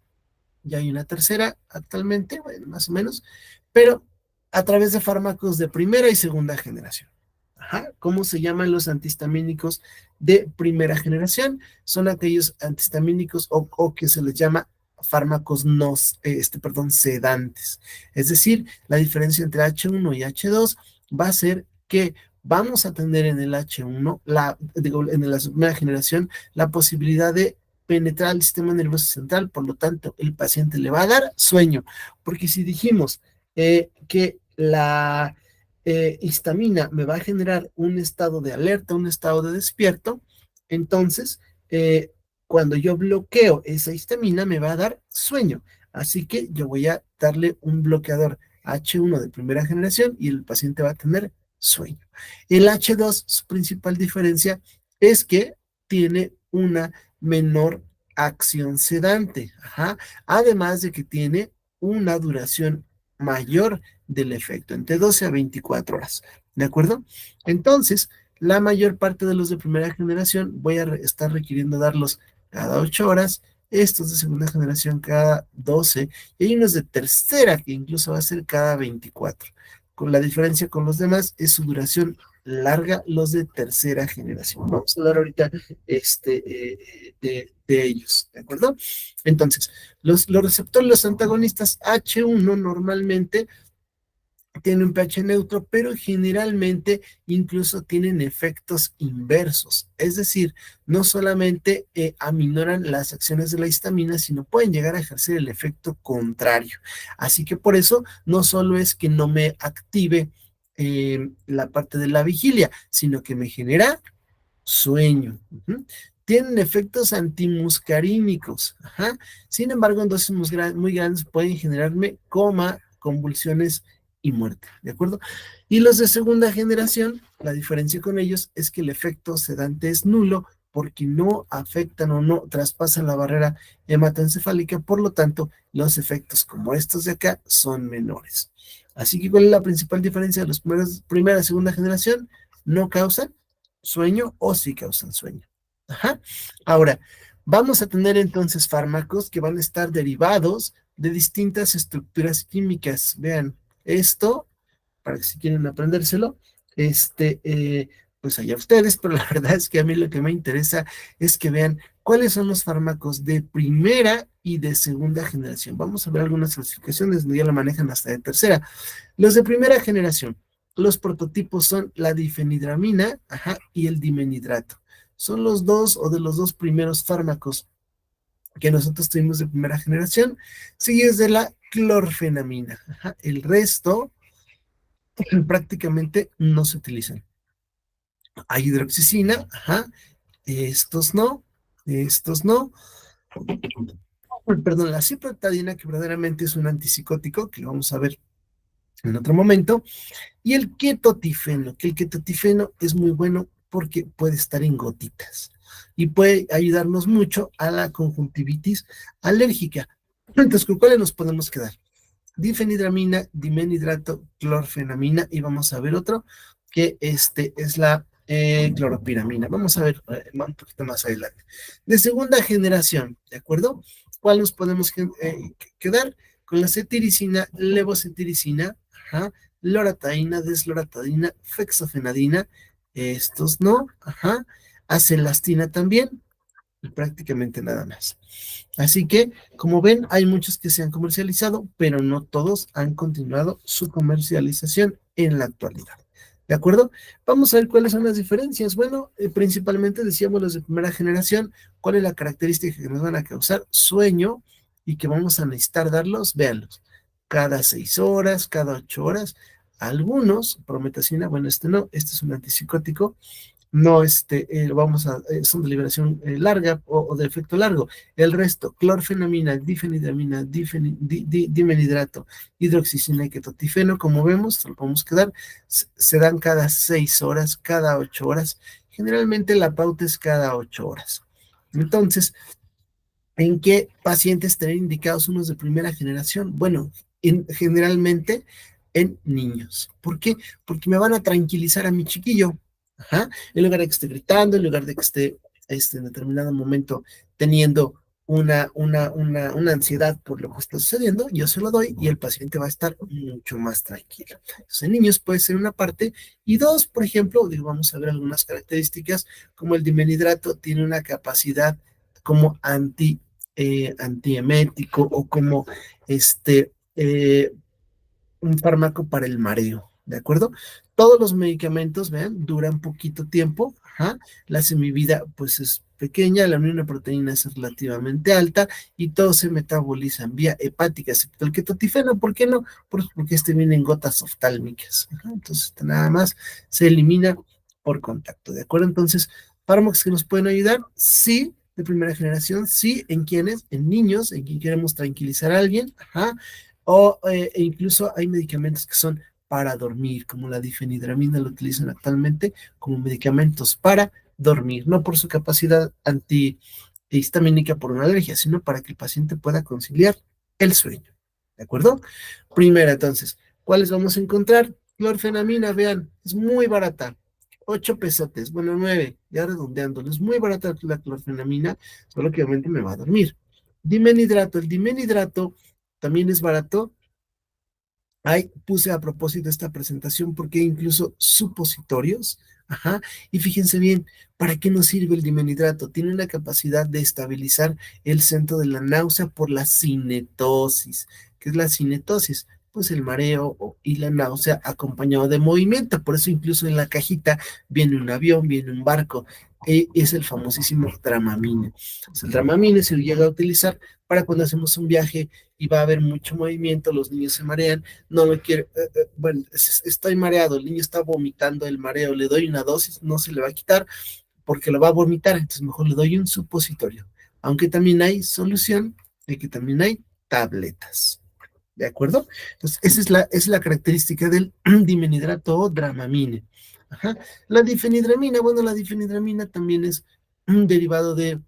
ya hay una tercera actualmente, bueno, más o menos, pero a través de fármacos de primera y segunda generación. Ajá. ¿Cómo se llaman los antihistamínicos de primera generación? Son aquellos antihistamínicos o que se les llama fármacos no, sedantes. Es decir, la diferencia entre H1 y H2 va a ser que vamos a tener en el H1, en la primera generación, la posibilidad de penetrar el sistema nervioso central, por lo tanto, el paciente le va a dar sueño, porque si dijimos que la histamina me va a generar un estado de alerta, un estado de despierto, entonces cuando yo bloqueo esa histamina me va a dar sueño. Así que yo voy a darle un bloqueador H1 de primera generación y el paciente va a tener sueño. El H2, su principal diferencia es que tiene una menor acción sedante, ajá, además de que tiene una duración mayor del efecto, entre 12 a 24 horas, ¿de acuerdo? Entonces, la mayor parte de los de primera generación voy a estar requiriendo darlos cada 8 horas, estos de segunda generación cada 12, y hay unos de tercera que incluso va a ser cada 24. Con la diferencia con los demás es su duración larga, los de tercera generación. Vamos a hablar ahorita de ellos, ¿de acuerdo? Entonces, los receptores, los antagonistas H1 normalmente tiene un pH neutro, pero generalmente incluso tienen efectos inversos. Es decir, no solamente aminoran las acciones de la histamina, sino pueden llegar a ejercer el efecto contrario. Así que por eso no solo es que no me active la parte de la vigilia, sino que me genera sueño. Tienen efectos antimuscarínicos. Ajá. Sin embargo, en dosis muy grandes pueden generarme coma, convulsiones y muerte, ¿de acuerdo? Y los de segunda generación, la diferencia con ellos es que el efecto sedante es nulo porque no afectan o no traspasan la barrera hematoencefálica, por lo tanto, los efectos como estos de acá son menores. Así que, ¿cuál es la principal diferencia de los primera y segunda generación? No causan sueño o sí causan sueño. Ajá. Ahora, vamos a tener entonces fármacos que van a estar derivados de distintas estructuras químicas. Vean, esto, para que si quieren aprendérselo, pues allá ustedes, pero la verdad es que a mí lo que me interesa es que vean cuáles son los fármacos de primera y de segunda generación. Vamos a ver algunas clasificaciones, ya la manejan hasta de tercera. Los de primera generación, los prototipos son la difenidramina, ajá, y el dimenidrato. Son los dos o de los dos primeros fármacos que nosotros tuvimos de primera generación, seguidos de la clorfenamina. Ajá. El resto prácticamente no se utilizan. Hay hidroxicina, ajá, estos no. Perdón, la ciprotadina, que verdaderamente es un antipsicótico, que lo vamos a ver en otro momento, y el ketotifeno, que el ketotifeno es muy bueno porque puede estar en gotitas y puede ayudarnos mucho a la conjuntivitis alérgica. Entonces, ¿con cuáles nos podemos quedar? Difenidramina, dimenidrato, clorfenamina, y vamos a ver otro que es la cloropiramina. Vamos a ver un poquito más adelante. De segunda generación, ¿de acuerdo? ¿Cuál nos podemos quedar? Con la cetiricina, levocetiricina, ajá, loratadina, desloratadina, fexofenadina, estos no, ajá, acelastina también, y prácticamente nada más. Así que, como ven, hay muchos que se han comercializado, pero no todos han continuado su comercialización en la actualidad. ¿De acuerdo? Vamos a ver cuáles son las diferencias. Bueno, principalmente decíamos los de primera generación, cuál es la característica que nos van a causar sueño y que vamos a necesitar darlos, véanlos, cada 6 horas, cada 8 horas. Algunos, prometacina, bueno, no, este es un antipsicótico, no son de liberación larga o de efecto largo. El resto, clorfenamina, difenidramina, dimenidrato, hidroxicina y ketotifeno, como vemos, lo podemos quedar, se dan cada 6 horas, cada 8 horas. Generalmente la pauta es cada 8 horas. Entonces, ¿en qué pacientes tener indicados unos de primera generación? Bueno, generalmente en niños. ¿Por qué? Porque me van a tranquilizar a mi chiquillo. Ajá. En lugar de que esté gritando, en lugar de que esté en determinado momento teniendo una ansiedad por lo que está sucediendo, yo se lo doy y el paciente va a estar mucho más tranquilo. Entonces, en niños puede ser una parte. Y dos, por ejemplo, vamos a ver algunas características, como el dimenidrato tiene una capacidad como antiemético o como un fármaco para el mareo, ¿de acuerdo? Todos los medicamentos, vean, duran poquito tiempo, ajá, la semivida pues es pequeña, la unión de proteínas es relativamente alta y todos se metabolizan vía hepática, excepto el ketotifeno. ¿Por qué no? Porque viene en gotas oftálmicas, ajá, entonces nada más se elimina por contacto, ¿de acuerdo? Entonces, fármacos que nos pueden ayudar, sí, de primera generación, sí, ¿en quiénes? En niños, en quien queremos tranquilizar a alguien, ajá, e incluso hay medicamentos que son para dormir, como la difenhidramina lo utilizan actualmente como medicamentos para dormir, no por su capacidad antihistamínica por una alergia, sino para que el paciente pueda conciliar el sueño. ¿De acuerdo? Primera, entonces, ¿cuáles vamos a encontrar? Clorfenamina, vean, es muy barata. 8 pesotes, bueno, 9, ya redondeándolo, es muy barata la clorfenamina, solo que obviamente me va a dormir. Dimenidrato, el dimenidrato también es barato. Ahí puse a propósito esta presentación porque hay incluso supositorios. Ajá. Y fíjense bien, ¿para qué nos sirve el dimenidrato? Tiene una capacidad de estabilizar el centro de la náusea por la cinetosis. ¿Qué es la cinetosis? Pues el mareo y la náusea acompañado de movimiento. Por eso incluso en la cajita viene un avión, viene un barco. Es el famosísimo Dramamine. Pues el Dramamine se llega a utilizar para cuando hacemos un viaje y va a haber mucho movimiento, los niños se marean, no lo quiere, bueno, estoy mareado, el niño está vomitando el mareo, le doy una dosis, no se le va a quitar porque lo va a vomitar, entonces mejor le doy un supositorio, aunque también hay solución de que también hay tabletas. ¿De acuerdo? Entonces, esa es la característica del dimenidrato o dramamine. Ajá. La difenhidramina, bueno, la difenhidramina también es un derivado de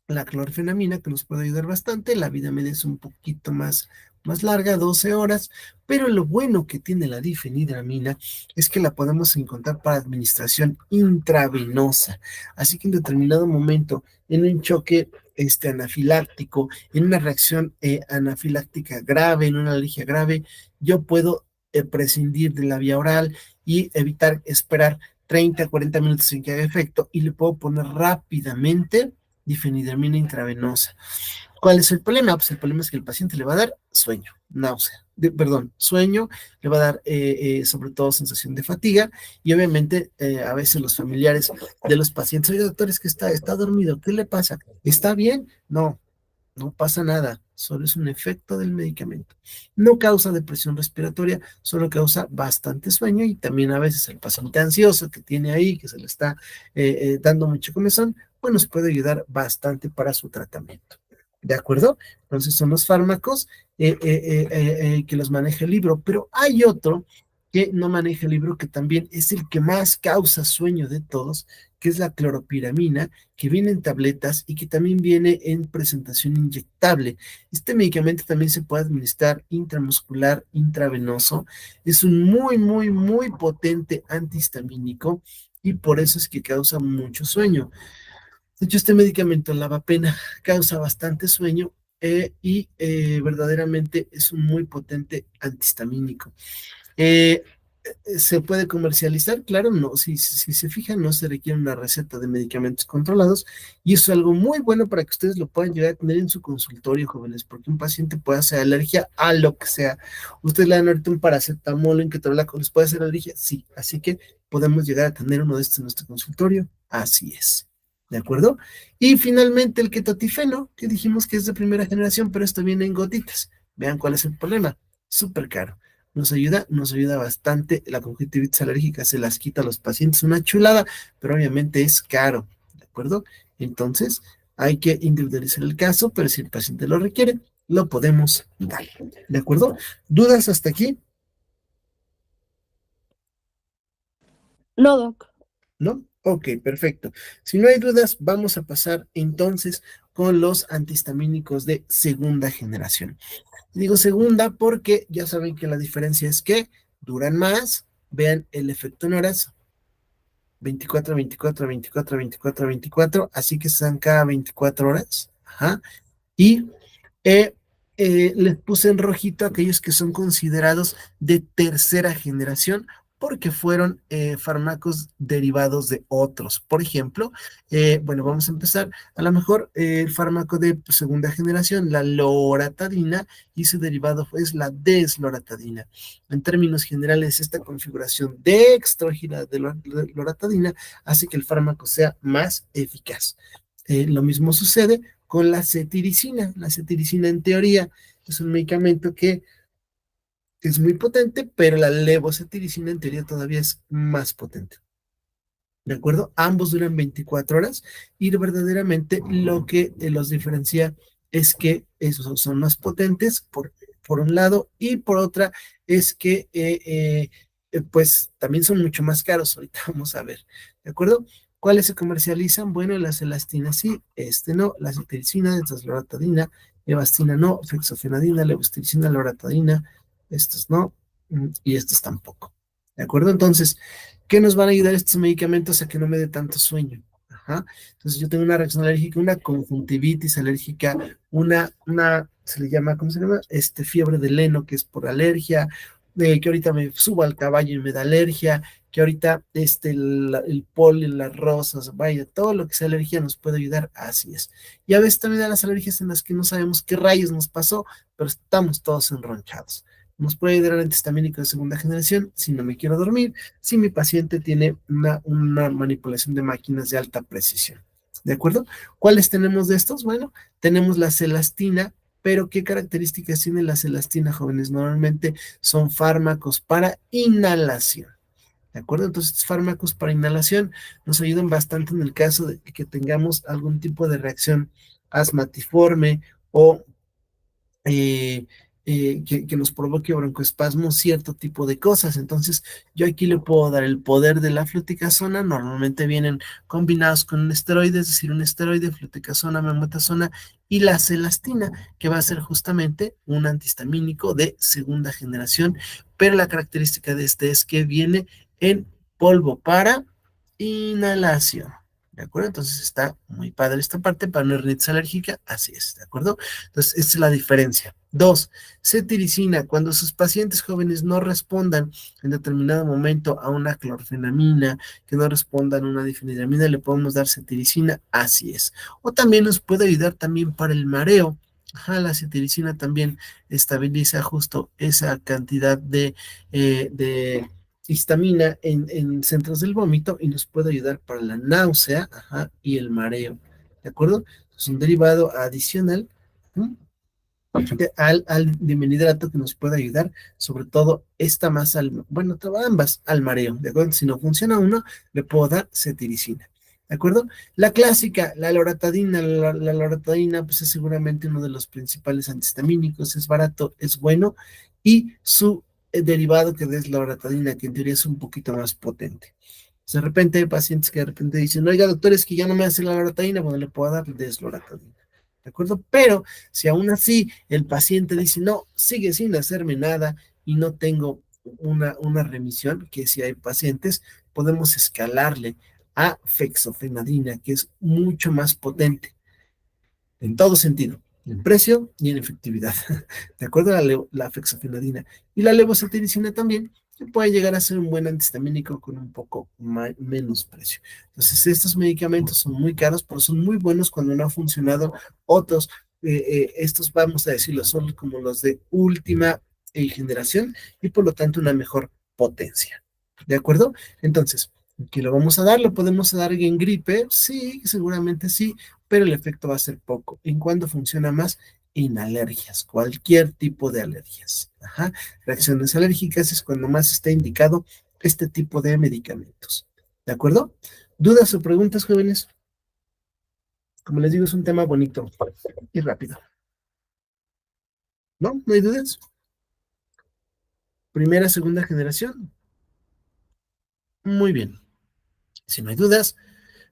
la clorfenamina, que nos puede ayudar bastante. La vida media es un poquito más larga, 12 horas, pero lo bueno que tiene la difenhidramina es que la podemos encontrar para administración intravenosa. Así que en determinado momento, en un choque anafiláctico, en una reacción anafiláctica grave, en una alergia grave, yo puedo prescindir de la vía oral y evitar esperar 30, 40 minutos en que haga efecto y le puedo poner rápidamente difenhidramina intravenosa. ¿Cuál es el problema? Pues el problema es que el paciente le va a dar sueño, náusea, perdón, sueño, le va a dar sobre todo sensación de fatiga y obviamente a veces los familiares de los pacientes, oye doctor, es que está dormido, ¿qué le pasa? ¿Está bien? No, no pasa nada, solo es un efecto del medicamento. No causa depresión respiratoria, solo causa bastante sueño y también a veces el paciente ansioso que tiene ahí, que se le está dando mucho comezón, pues nos puede ayudar bastante para su tratamiento. ¿De acuerdo? Entonces son los fármacos que los maneja el libro, pero hay otro que no maneja el libro, que también es el que más causa sueño de todos, que es la cloropiramina, que viene en tabletas y que también viene en presentación inyectable. Este medicamento también se puede administrar intramuscular, intravenoso. Es un muy, muy, muy potente antihistamínico y por eso es que causa mucho sueño. De hecho, este medicamento, la vapena, causa bastante sueño y verdaderamente es un muy potente antihistamínico. Eh, ¿Se puede comercializar? Claro, no. Si se fijan, no se requiere una receta de medicamentos controlados y eso es algo muy bueno para que ustedes lo puedan llegar a tener en su consultorio, jóvenes, porque un paciente puede hacer alergia a lo que sea. Ustedes le dan ahorita un paracetamol en que les puede hacer alergia, sí. Así que podemos llegar a tener uno de estos en nuestro consultorio. Así es. ¿De acuerdo? Y finalmente el ketotifeno, que dijimos que es de primera generación, pero esto viene en gotitas. Vean cuál es el problema. Súper caro. Nos ayuda bastante. La conjuntivitis alérgica se las quita a los pacientes, una chulada, pero obviamente es caro, ¿de acuerdo? Entonces, hay que individualizar el caso, pero si el paciente lo requiere, lo podemos dar, ¿de acuerdo? ¿Dudas hasta aquí? No, doc. ¿No? Ok, perfecto. Si no hay dudas, vamos a pasar entonces con los antihistamínicos de segunda generación. Digo segunda porque ya saben que la diferencia es que duran más. Vean el efecto en horas, 24, 24, 24, 24, 24, así que se dan cada 24 horas. Ajá. Y eh, les puse en rojito aquellos que son considerados de tercera generación porque fueron fármacos derivados de otros. Por ejemplo, bueno, vamos a empezar. A lo mejor el fármaco de segunda generación, la loratadina, y su derivado es la desloratadina. En términos generales, esta configuración de extrógena de loratadina hace que el fármaco sea más eficaz. Lo mismo sucede con la cetiricina. La cetiricina en teoría es un medicamento que es muy potente, pero la levocetiricina en teoría todavía es más potente. ¿De acuerdo? Ambos duran 24 horas y verdaderamente lo que los diferencia es que esos son más potentes por un lado y por otra es que pues también son mucho más caros. Ahorita vamos a ver, ¿de acuerdo? ¿Cuáles se comercializan? Bueno, las elastinas sí, este no, la cetiricina, desloratadina, evastina no, fexofenadina, levostiricina, loratadina, estos no, y estos tampoco. ¿De acuerdo? Entonces, ¿qué nos van a ayudar estos medicamentos a que no me dé tanto sueño? Ajá. Entonces yo tengo una reacción alérgica, una conjuntivitis alérgica, se le llama, ¿cómo se llama? Fiebre de Leno, que es por alergia, que ahorita me subo al caballo y me da alergia, que ahorita el polen, las rosas, vaya, todo lo que sea alergia nos puede ayudar, así es. Y a veces también a las alergias en las que no sabemos qué rayos nos pasó, pero estamos todos enronchados. Nos puede ayudar el antihistamínico de segunda generación si no me quiero dormir, si mi paciente tiene una manipulación de máquinas de alta precisión. ¿De acuerdo? ¿Cuáles tenemos de estos? Bueno, tenemos la celastina, pero ¿qué características tiene la celastina, jóvenes? Normalmente son fármacos para inhalación. ¿De acuerdo? Entonces, estos fármacos para inhalación nos ayudan bastante en el caso de que tengamos algún tipo de reacción asmatiforme o eh, que nos provoque broncoespasmo, cierto tipo de cosas. Entonces, yo aquí le puedo dar el poder de la fluticasona. Normalmente vienen combinados con un esteroide, es decir, un esteroide, fluticasona, memotasona y la celastina, que va a ser justamente un antihistamínico de segunda generación. Pero la característica de este es que viene en polvo para inhalación. ¿De acuerdo? Entonces está muy padre esta parte para una rinitis alérgica, así es, ¿de acuerdo? Entonces, esta es la diferencia. Dos, cetiricina. Cuando sus pacientes jóvenes no respondan en determinado momento a una clorfenamina, que no respondan a una difenidramina, le podemos dar cetiricina, así es. O también nos puede ayudar también para el mareo. Ajá, la cetiricina también estabiliza justo esa cantidad de histamina en centros del vómito y nos puede ayudar para la náusea, ajá, y el mareo. ¿De acuerdo? Es un derivado adicional, ¿m? Al dimenidrato que nos puede ayudar, sobre todo esta más bueno, ambas al mareo, ¿de acuerdo? Si no funciona uno, le puedo dar cetiricina, ¿de acuerdo? La clásica, la loratadina, la loratadina, pues es seguramente uno de los principales antihistamínicos, es barato, es bueno, y su derivado que es la loratadina, que en teoría es un poquito más potente. Pues, de repente hay pacientes que de repente dicen, oiga, doctor, es que ya no me hace la loratadina, bueno, le puedo dar desloratadina. ¿De acuerdo? Pero si aún así el paciente dice, no, sigue sin hacerme nada y no tengo una remisión, que si hay pacientes, podemos escalarle a fexofenadina, que es mucho más potente en todo sentido, en precio y en efectividad, de acuerdo a la fexofenadina. Y la levocetiricina también, que puede llegar a ser un buen antihistamínico con un poco menos precio. Entonces, estos medicamentos son muy caros, pero son muy buenos cuando no ha funcionado otros. Estos, vamos a decirlo, son como los de última generación y por lo tanto una mejor potencia. ¿De acuerdo? Entonces, ¿qué lo vamos a dar? ¿Lo podemos dar en gripe? Sí, seguramente sí, pero el efecto va a ser poco. ¿En cuándo funciona más? En alergias, cualquier tipo de alergias. Ajá. Reacciones alérgicas es cuando más está indicado este tipo de medicamentos. ¿De acuerdo? ¿Dudas o preguntas, jóvenes? Como les digo, es un tema bonito y rápido. ¿No? ¿No hay dudas? Primera, segunda generación. Muy bien. Si no hay dudas,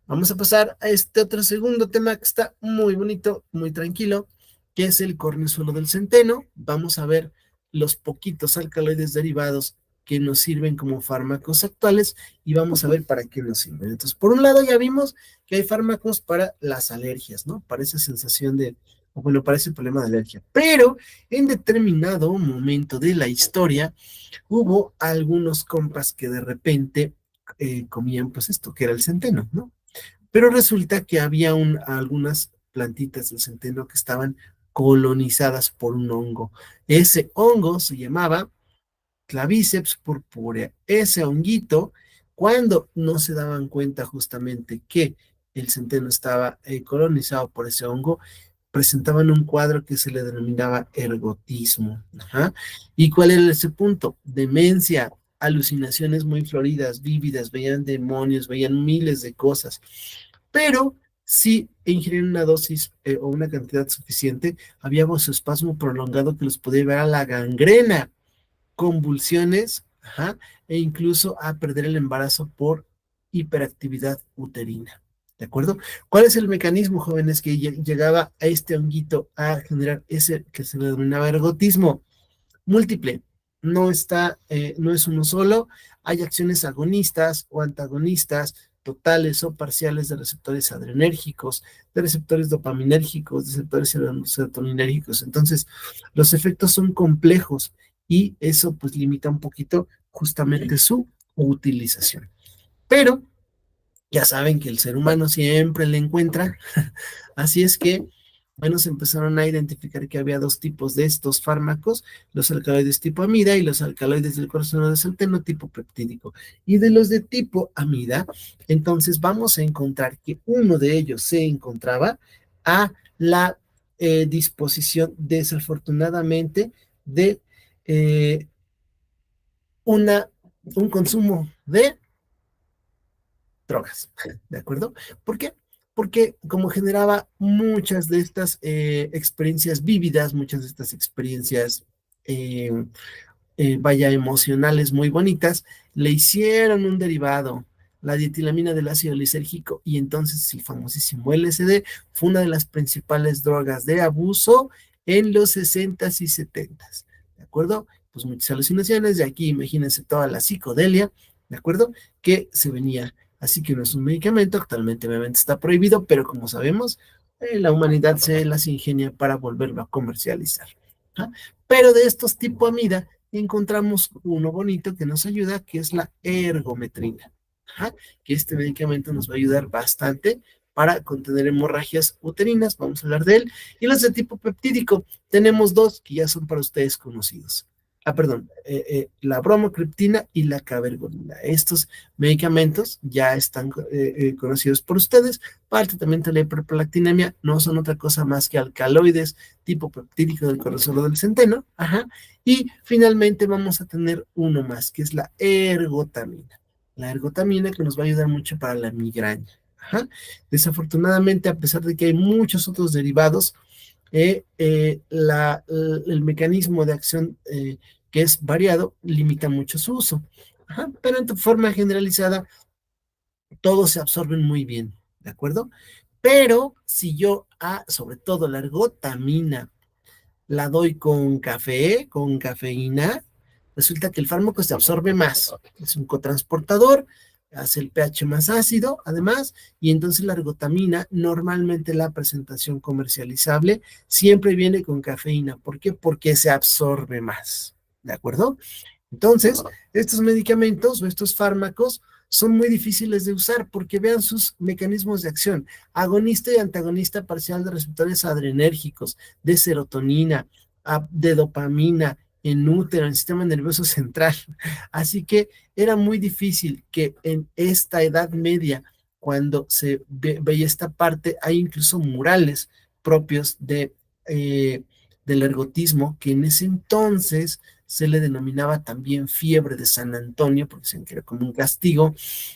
vamos a pasar a este otro segundo tema que está muy bonito, muy tranquilo, que es el cornezuelo del centeno. Vamos a ver los poquitos alcaloides derivados que nos sirven como fármacos actuales y vamos a ver para qué nos sirven. Entonces, por un lado ya vimos que hay fármacos para las alergias, ¿no? Para esa sensación o bueno, para ese problema de alergia. Pero en determinado momento de la historia hubo algunos compas que de repente comían pues esto, que era el centeno, ¿no? Pero resulta que había algunas plantitas del centeno que estaban colonizadas por un hongo. Ese hongo se llamaba Claviceps purpurea. Ese honguito, cuando no se daban cuenta justamente que el centeno estaba colonizado por ese hongo, presentaban un cuadro que se le denominaba ergotismo. Ajá. ¿Y cuál era ese punto? Demencia alucinaciones muy floridas, vívidas, veían demonios, veían miles de cosas, pero si ingirían una dosis o una cantidad suficiente, había vasoespasmo prolongado que los podía llevar a la gangrena, convulsiones, ajá, e incluso a perder el embarazo por hiperactividad uterina. ¿De acuerdo? ¿Cuál es el mecanismo, jóvenes, que llegaba a este honguito a generar ese que se le denominaba ergotismo? Múltiple, no es uno solo, hay acciones agonistas o antagonistas, totales o parciales de receptores adrenérgicos, de receptores dopaminérgicos, de receptores serotoninérgicos. Entonces, los efectos son complejos y eso pues limita un poquito justamente su utilización. Pero ya saben que el ser humano siempre le encuentra. Así es que, bueno, se empezaron a identificar que había dos tipos de estos fármacos, los alcaloides tipo amida y los alcaloides del corazón de centeno tipo peptídico. Y de los de tipo amida, entonces vamos a encontrar que uno de ellos se encontraba a la disposición, desafortunadamente, de eh, una, un consumo de drogas, ¿de acuerdo? ¿Por qué? Porque como generaba muchas de estas experiencias vívidas, muchas de estas experiencias, eh, vaya, emocionales muy bonitas, le hicieron un derivado, la dietilamina del ácido lisérgico, y entonces el famosísimo LSD fue una de las principales drogas de abuso en los 60s y 70s, ¿de acuerdo? Pues muchas alucinaciones, de aquí imagínense toda la psicodelia, ¿de acuerdo? Que se venía. Así que no es un medicamento, actualmente obviamente está prohibido, pero como sabemos, la humanidad se las ingenia para volverlo a comercializar. ¿Ah? Pero de estos tipo amida, encontramos uno bonito que nos ayuda, que es la ergometrina. Ajá, que este medicamento nos va a ayudar bastante para contener hemorragias uterinas, vamos a hablar de él. Y los de tipo peptídico, tenemos dos que ya son para ustedes conocidos. Perdón, la bromocriptina y la cabergolina. Estos medicamentos ya están conocidos por ustedes para el tratamiento de la hiperprolactinemia, no son otra cosa más que alcaloides tipo peptídico del corazón del centeno, ajá, y finalmente vamos a tener uno más, que es la ergotamina. La ergotamina que nos va a ayudar mucho para la migraña. Ajá. Desafortunadamente, a pesar de que hay muchos otros derivados, el mecanismo de acción que es variado limita mucho su uso. Ajá. Pero en forma generalizada, todos se absorben muy bien, ¿de acuerdo? Pero si yo, sobre todo la ergotamina, la doy con café, con cafeína, resulta que el fármaco se absorbe más. Es un cotransportador, hace el pH más ácido, además, y entonces la ergotamina, normalmente la presentación comercializable, siempre viene con cafeína. ¿Por qué? Porque se absorbe más. ¿De acuerdo? Entonces, estos medicamentos o estos fármacos son muy difíciles de usar porque vean sus mecanismos de acción, agonista y antagonista parcial de receptores adrenérgicos, de serotonina, de dopamina, en útero, en el sistema nervioso central. Así que era muy difícil que en esta Edad Media, cuando se veía esta parte, hay incluso murales propios del ergotismo, que en ese entonces se le denominaba también fiebre de San Antonio, porque se era como un castigo,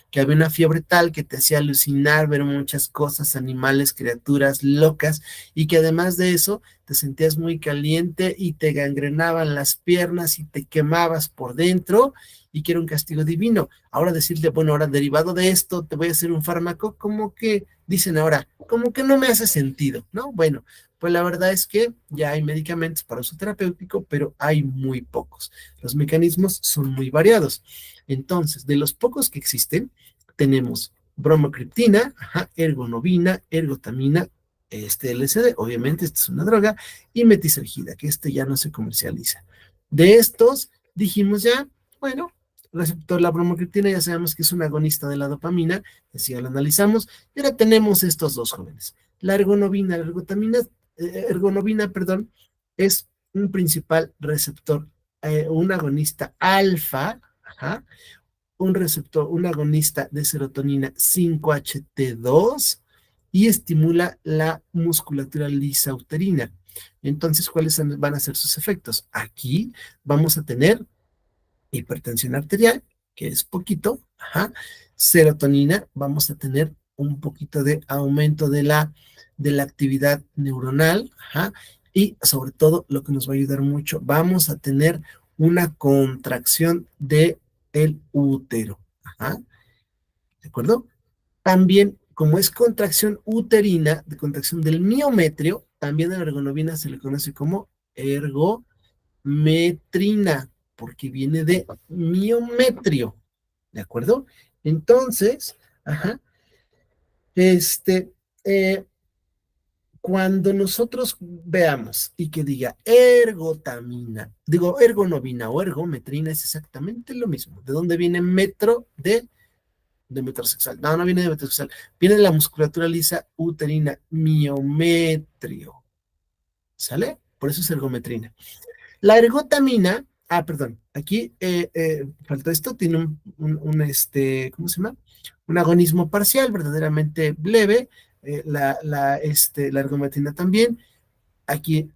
que había una fiebre tal que te hacía alucinar, ver muchas cosas, animales, criaturas locas, y que además de eso te sentías muy caliente y te gangrenaban las piernas y te quemabas por dentro, y que era un castigo divino. Ahora decirle, bueno, ahora derivado de esto te voy a hacer un fármaco, como que dicen ahora, como que no me hace sentido, ¿no? Bueno, pues la verdad es que ya hay medicamentos para uso terapéutico, pero hay muy pocos. Los mecanismos son muy variados. Entonces, de los pocos que existen, tenemos bromocriptina, ajá, ergonovina, ergotamina, este LSD, obviamente esta es una droga, y metisergida, que este ya no se comercializa. De estos, dijimos ya, bueno, receptor la bromocriptina, ya sabemos que es un agonista de la dopamina, así ya lo analizamos, y ahora tenemos estos dos jóvenes. La ergonovina, la ergonovina, perdón, es un principal receptor, un agonista alfa, ajá, un receptor, un agonista de serotonina 5-HT2 y estimula la musculatura lisa uterina. Entonces, ¿cuáles van a ser sus efectos? Aquí vamos a tener hipertensión arterial, que es poquito, ajá, serotonina, vamos a tener un poquito de aumento de la actividad neuronal, ajá, y sobre todo lo que nos va a ayudar mucho, vamos a tener una contracción de el útero, ajá, ¿de acuerdo? También, como es contracción uterina, de contracción del miometrio, también a la ergonovina se le conoce como ergometrina, porque viene de miometrio, ¿de acuerdo? Entonces, ajá, este, eh, cuando nosotros veamos y que diga ergotamina, digo ergonovina o ergometrina, es exactamente lo mismo. ¿De dónde viene metro? De metrosexual. No, no viene de metrosexual. Viene de la musculatura lisa uterina, miometrio. ¿Sale? Por eso es ergometrina. La ergotamina, perdón, aquí faltó esto, tiene ¿cómo se llama? Un agonismo parcial, verdaderamente leve. La ergometrina también. Aquí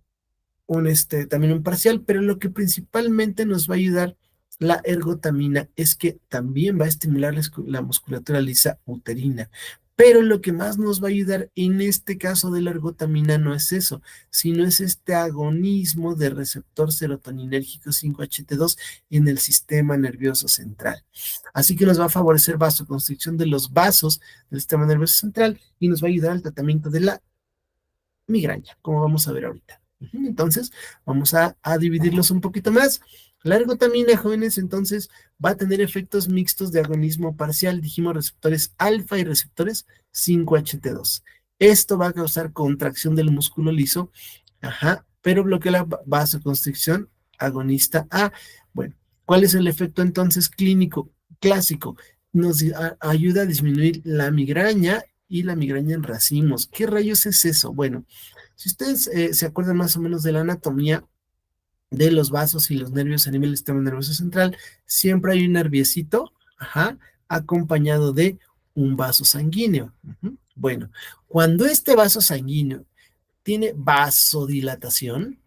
también un parcial, pero lo que principalmente nos va a ayudar la ergotamina es que también va a estimular la musculatura lisa uterina. Pero lo que más nos va a ayudar en este caso de la ergotamina no es eso, sino es este agonismo de receptor serotoninérgico 5HT2 en el sistema nervioso central. Así que nos va a favorecer vasoconstricción de los vasos del sistema nervioso central y nos va a ayudar al tratamiento de la migraña, como vamos a ver ahorita. Entonces, vamos a dividirlos un poquito más. La ergotamina, jóvenes, entonces va a tener efectos mixtos de agonismo parcial, dijimos receptores alfa y receptores 5HT2. Esto va a causar contracción del músculo liso, ajá, pero bloquea la vasoconstricción agonista A. Bueno, ¿cuál es el efecto entonces clínico clásico? Nos ayuda a disminuir la migraña y la migraña en racimos. ¿Qué rayos es eso? Bueno, si ustedes se acuerdan más o menos de la anatomía de los vasos y los nervios a nivel del sistema nervioso central, siempre hay un nerviecito, ajá, acompañado de un vaso sanguíneo. Bueno, cuando este vaso sanguíneo tiene vasodilatación,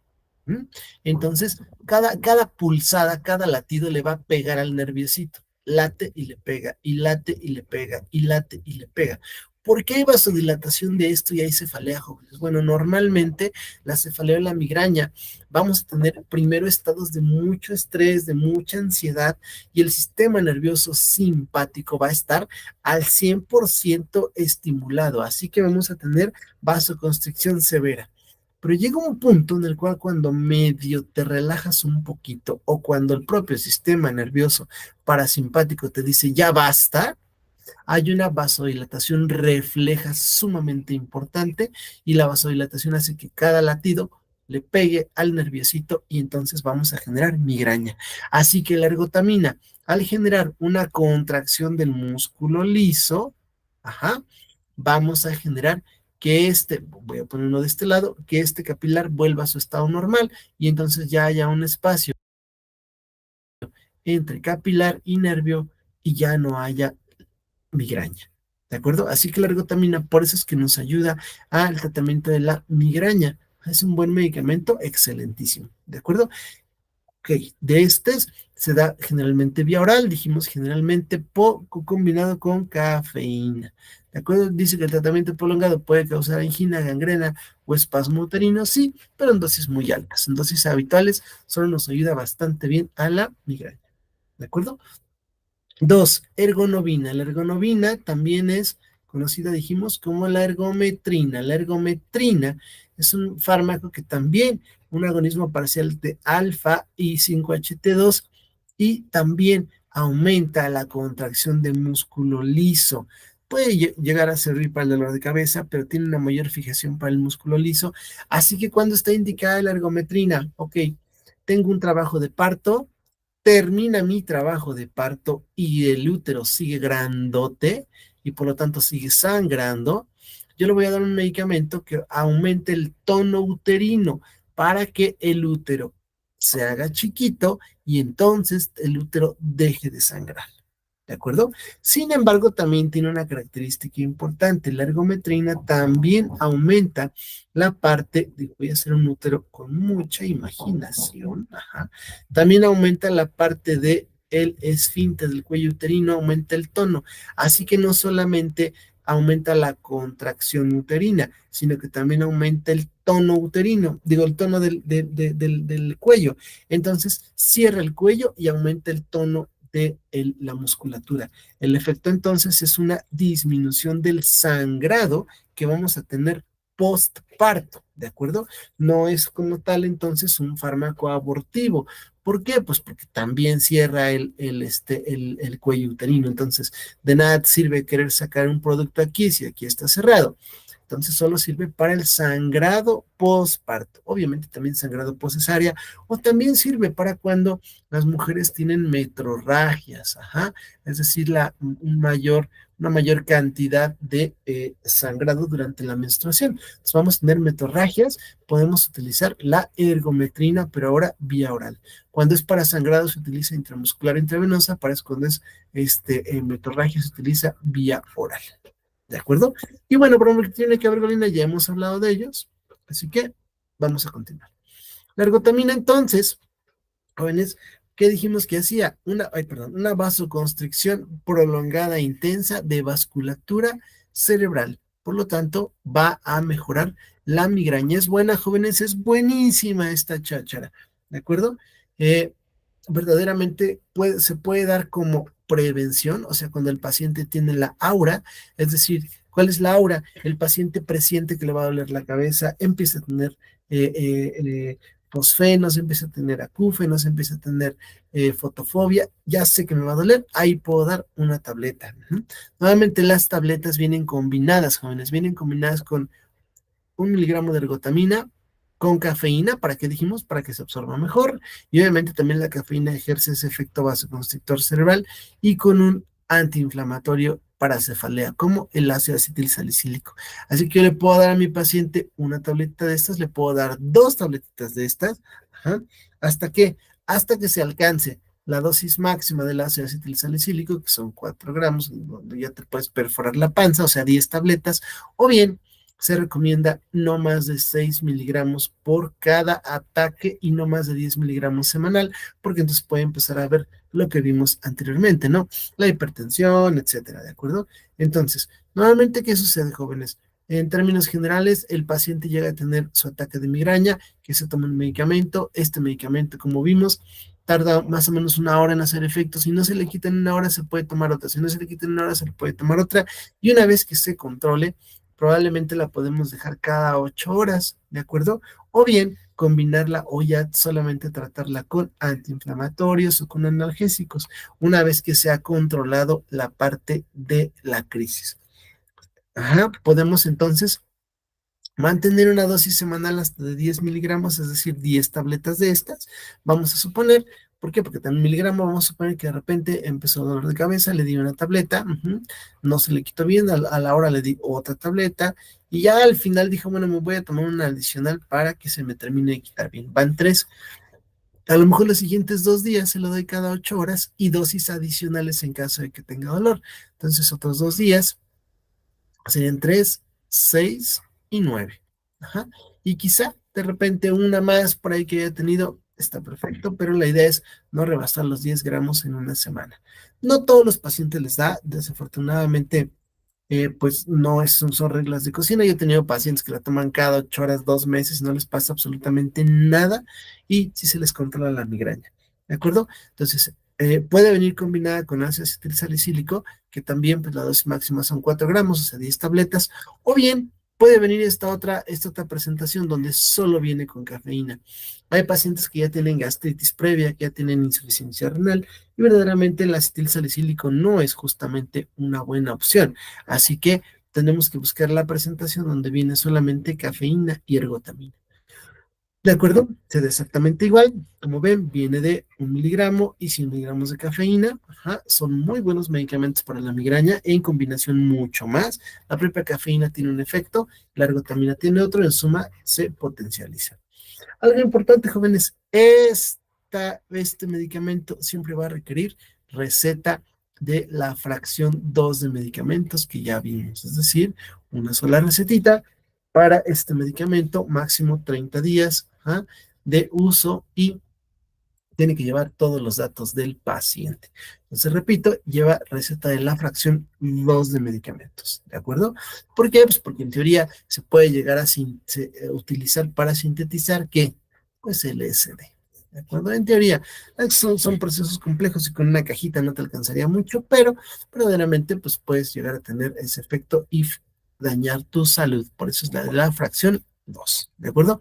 entonces cada pulsada, cada latido le va a pegar al nerviosito. Late y le pega, y late y le pega, y late y le pega. ¿Por qué hay vasodilatación de esto y hay cefalea, jóvenes? Bueno, normalmente la cefalea y la migraña vamos a tener primero estados de mucho estrés, de mucha ansiedad, y el sistema nervioso simpático va a estar al 100% estimulado. Así que vamos a tener vasoconstricción severa. Pero llega un punto en el cual cuando medio te relajas un poquito o cuando el propio sistema nervioso parasimpático te dice ya basta, hay una vasodilatación refleja sumamente importante y la vasodilatación hace que cada latido le pegue al nerviosito y entonces vamos a generar migraña. Así que la ergotamina, al generar una contracción del músculo liso, ajá, vamos a generar que voy a poner uno de este lado, que este capilar vuelva a su estado normal y entonces ya haya un espacio entre capilar y nervio y ya no haya migraña. ¿De acuerdo? Así que la ergotamina, por eso es que nos ayuda al tratamiento de la migraña. Es un buen medicamento, excelentísimo. ¿De acuerdo? Ok, de se da generalmente vía oral, dijimos generalmente poco combinado con cafeína. ¿De acuerdo? Dice que el tratamiento prolongado puede causar angina, gangrena o espasmo uterino, sí, pero en dosis muy altas. En dosis habituales solo nos ayuda bastante bien a la migraña. ¿De acuerdo? Dos, ergonovina. La ergonovina también es conocida, dijimos, como la ergometrina. La ergometrina es un fármaco que también, un agonismo parcial de alfa y 5HT2 y también aumenta la contracción de músculo liso. Puede llegar a servir para el dolor de cabeza, pero tiene una mayor fijación para el músculo liso. Así que cuando está indicada la ergometrina, ok, tengo un trabajo de parto, termina mi trabajo de parto y el útero sigue grandote y por lo tanto sigue sangrando, yo le voy a dar un medicamento que aumente el tono uterino para que el útero se haga chiquito y entonces el útero deje de sangrar. ¿De acuerdo? Sin embargo, también tiene una característica importante. La ergometrina también aumenta la parte, voy a hacer un útero con mucha imaginación, ajá. También aumenta la parte de el esfínter del cuello uterino, aumenta el tono. Así que no solamente aumenta la contracción uterina, sino que también aumenta el tono uterino, digo, el tono del cuello. Entonces, cierra el cuello y aumenta el tono de la musculatura. El efecto entonces es una disminución del sangrado que vamos a tener postparto, ¿de acuerdo? No es como tal entonces un fármaco abortivo. ¿Por qué? Pues porque también cierra el cuello uterino. Entonces, de nada te sirve querer sacar un producto aquí si aquí está cerrado. Entonces, solo sirve para el sangrado postparto. Obviamente también sangrado postcesárea, o también sirve para cuando las mujeres tienen metrorragias, ajá, es decir, una mayor cantidad de sangrado durante la menstruación. Entonces, vamos a tener metrorragias, podemos utilizar la ergometrina, pero ahora vía oral. Cuando es para sangrado se utiliza intramuscular intravenosa, para cuando es metrorragia se utiliza vía oral. ¿De acuerdo? Y bueno, bromocriptina y Bergolina ya hemos hablado de ellos, así que vamos a continuar. La ergotamina entonces, jóvenes, ¿qué dijimos que hacía? Una vasoconstricción prolongada e intensa de vasculatura cerebral. Por lo tanto, va a mejorar la migraña. Es buena, jóvenes, es buenísima esta cháchara. ¿De acuerdo? Eh, Verdaderamente se puede dar como prevención, o sea, cuando el paciente tiene la aura, es decir, ¿cuál es la aura? El paciente presiente que le va a doler la cabeza, empieza a tener eh, eh, eh, fosfenos, empieza a tener acúfenos, empieza a tener fotofobia, ya sé que me va a doler, ahí puedo dar una tableta. Nuevamente las tabletas vienen combinadas, jóvenes, vienen combinadas con 1 miligramo de ergotamina con cafeína, ¿para qué dijimos? Para que se absorba mejor. Y obviamente también la cafeína ejerce ese efecto vasoconstrictor cerebral y con un antiinflamatorio para cefalea, como el ácido acetil salicílico. Así que yo le puedo dar a mi paciente una tableta de estas, le puedo dar 2 tabletitas de estas, ajá, ¿hasta qué? Hasta que se alcance la dosis máxima del ácido acetil salicílico, que son 4 gramos, donde ya te puedes perforar la panza, o sea, 10 tabletas, o bien se recomienda no más de 6 miligramos por cada ataque y no más de 10 miligramos semanal, porque entonces puede empezar a ver lo que vimos anteriormente, ¿no? La hipertensión, etcétera, ¿de acuerdo? Entonces, nuevamente, ¿qué sucede, jóvenes? En términos generales, el paciente llega a tener su ataque de migraña, que se toma un medicamento. Este medicamento, como vimos, tarda más o menos 1 hora en hacer efecto. Si no se le quita en 1 hora, se puede tomar otra. Si no se le quita en 1 hora, se le puede tomar otra. Y una vez que se controle, probablemente la podemos dejar cada 8 horas, ¿de acuerdo? O bien combinarla o ya solamente tratarla con antiinflamatorios o con analgésicos, una vez que se ha controlado la parte de la crisis. Ajá, podemos entonces mantener una dosis semanal hasta de 10 miligramos, es decir, 10 tabletas de estas. Vamos a suponer, ¿por qué? Porque también miligramo, vamos a suponer que de repente empezó dolor de cabeza, le di una tableta, no se le quitó bien, a la hora le di otra tableta, y ya al final dijo, bueno, me voy a tomar una adicional para que se me termine de quitar bien. Van 3. A lo mejor los siguientes 2 días se lo doy cada 8 horas y dosis adicionales en caso de que tenga dolor. Entonces, otros 2 días serían 3, 6 y 9. Ajá. Y quizá de repente una más por ahí que haya tenido, está perfecto, pero la idea es no rebasar los 10 gramos en una semana. No todos los pacientes les da, desafortunadamente, pues no son reglas de cocina. Yo he tenido pacientes que la toman cada 8 horas, 2 meses, y no les pasa absolutamente nada y sí se les controla la migraña. ¿De acuerdo? Entonces, puede venir combinada con ácido acetil salicílico, que también pues la dosis máxima son 4 gramos, o sea, 10 tabletas, o bien puede venir esta otra presentación donde solo viene con cafeína. Hay pacientes que ya tienen gastritis previa, que ya tienen insuficiencia renal, y verdaderamente el acetil salicílico no es justamente una buena opción. Así que tenemos que buscar la presentación donde viene solamente cafeína y ergotamina. ¿De acuerdo? Se da exactamente igual. Como ven, viene de 1 miligramo y 100 miligramos de cafeína. Ajá, son muy buenos medicamentos para la migraña, en combinación mucho más. La propia cafeína tiene un efecto, la ergotamina tiene otro, en suma se potencializa. Algo importante, jóvenes, este medicamento siempre va a requerir receta de la fracción 2 de medicamentos que ya vimos, es decir, una sola recetita para este medicamento, máximo 30 días, ¿ah?, de uso y tiene que llevar todos los datos del paciente. Entonces, repito, lleva receta de la fracción 2 de medicamentos, ¿de acuerdo? ¿Por qué? Pues porque en teoría se puede llegar a utilizar para sintetizar, ¿qué? Pues LSD, ¿de acuerdo? En teoría, son procesos complejos y con una cajita no te alcanzaría mucho, pero verdaderamente pues puedes llegar a tener ese efecto y dañar tu salud. Por eso es la de la fracción 2, ¿de acuerdo?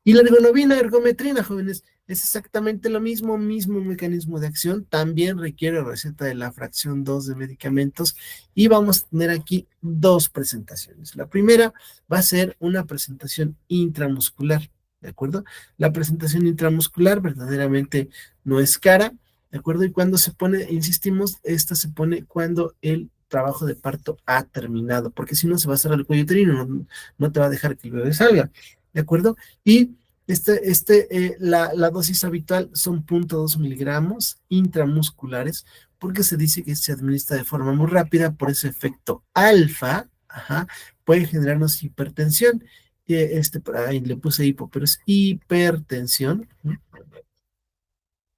Y la ergonovina, ergometrina, jóvenes, es exactamente lo mismo, mismo mecanismo de acción, también requiere receta de la fracción 2 de medicamentos y vamos a tener aquí dos presentaciones. La primera va a ser una presentación intramuscular, ¿de acuerdo? La presentación intramuscular verdaderamente no es cara, ¿de acuerdo? Y cuando se pone, insistimos, esta se pone cuando el trabajo de parto ha terminado, porque si no se va a cerrar el cuello uterino, no te va a dejar que el bebé salga, ¿de acuerdo? Y la dosis habitual son 0,2 miligramos intramusculares, porque se dice que se administra de forma muy rápida, por ese efecto alfa, ajá, puede generarnos hipertensión. Por ahí le puse hipo, pero es hipertensión. ¿No?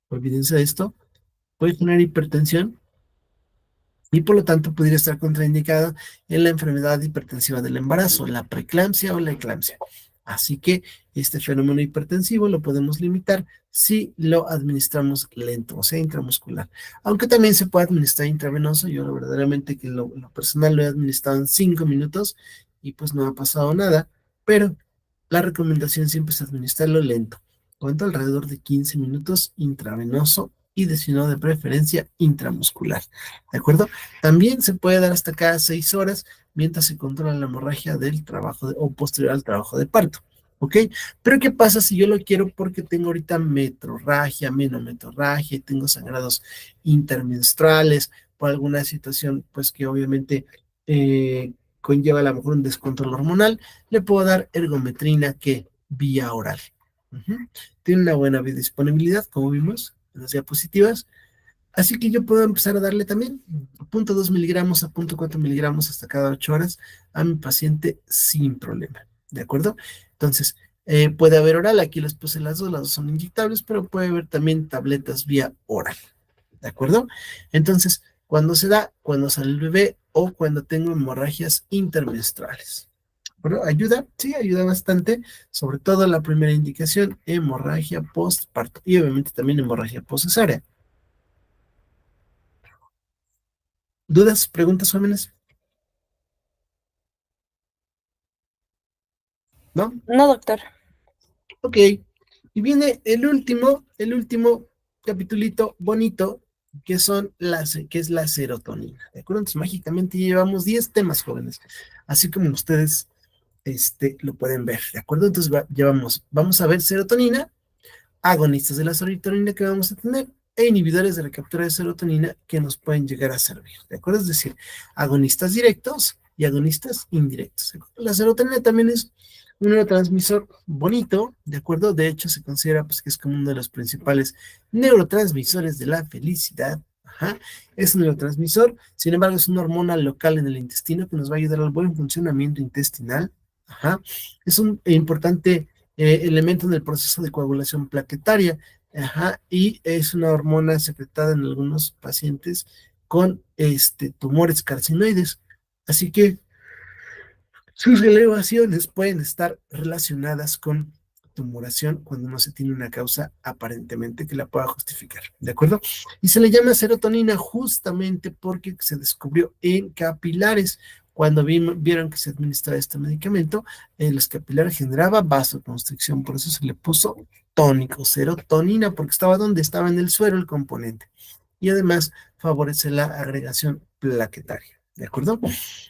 Olvídense de esto. Puede generar hipertensión y por lo tanto podría estar contraindicada en la enfermedad hipertensiva del embarazo, la preeclampsia o la eclampsia. Así que este fenómeno hipertensivo lo podemos limitar si lo administramos lento, o sea, intramuscular. Aunque también se puede administrar intravenoso, yo verdaderamente que lo personal lo he administrado en 5 minutos y pues no ha pasado nada, pero la recomendación siempre es administrarlo lento. Cuento alrededor de 15 minutos intravenoso y de si no de preferencia intramuscular. ¿De acuerdo? También se puede dar hasta cada 6 horas mientras se controla la hemorragia del trabajo o posterior al trabajo de parto. ¿Ok? Pero ¿qué pasa si yo lo quiero porque tengo ahorita metrorragia, menometrorragia y tengo sangrados intermenstruales por alguna situación, pues que obviamente conlleva a lo mejor un descontrol hormonal? Le puedo dar ergometrina que vía oral. Tiene una buena biodisponibilidad, como vimos en las diapositivas. Así que yo puedo empezar a darle también 0,2 miligramos a 0,4 miligramos hasta cada 8 horas a mi paciente sin problema. ¿De acuerdo? Entonces, puede haber oral, aquí les puse las dos son inyectables, pero puede haber también tabletas vía oral. ¿De acuerdo? Entonces, cuando se da, cuando sale el bebé o cuando tengo hemorragias intermenstruales. Bueno, ayuda, sí, ayuda bastante, sobre todo la primera indicación, hemorragia postparto y obviamente también hemorragia postcesárea. ¿Dudas, preguntas, jóvenes? ¿No? No, doctor. Ok. Y viene el último capitulito bonito, que es la serotonina. ¿De acuerdo? Entonces, mágicamente llevamos 10 temas, jóvenes. Así como ustedes lo pueden ver, ¿de acuerdo? Entonces, vamos a ver serotonina, agonistas de la serotonina que vamos a tener e inhibidores de la captura de serotonina que nos pueden llegar a servir, ¿de acuerdo? Es decir, agonistas directos y agonistas indirectos. La serotonina también es un neurotransmisor bonito, ¿de acuerdo? De hecho, se considera pues, que es como uno de los principales neurotransmisores de la felicidad. Ajá. Es un neurotransmisor, sin embargo, es una hormona local en el intestino que nos va a ayudar al buen funcionamiento intestinal. Ajá. Es un importante elemento en el proceso de coagulación plaquetaria. Ajá, y es una hormona secretada en algunos pacientes con tumores carcinoides. Así que sus elevaciones pueden estar relacionadas con tumoración cuando no se tiene una causa aparentemente que la pueda justificar, ¿de acuerdo? Y se le llama serotonina justamente porque se descubrió en capilares. Cuando vieron que se administraba este medicamento, en los capilares generaba vasoconstricción, por eso se le puso tónico, serotonina, porque estaba donde estaba en el suero el componente. Y además favorece la agregación plaquetaria, ¿de acuerdo?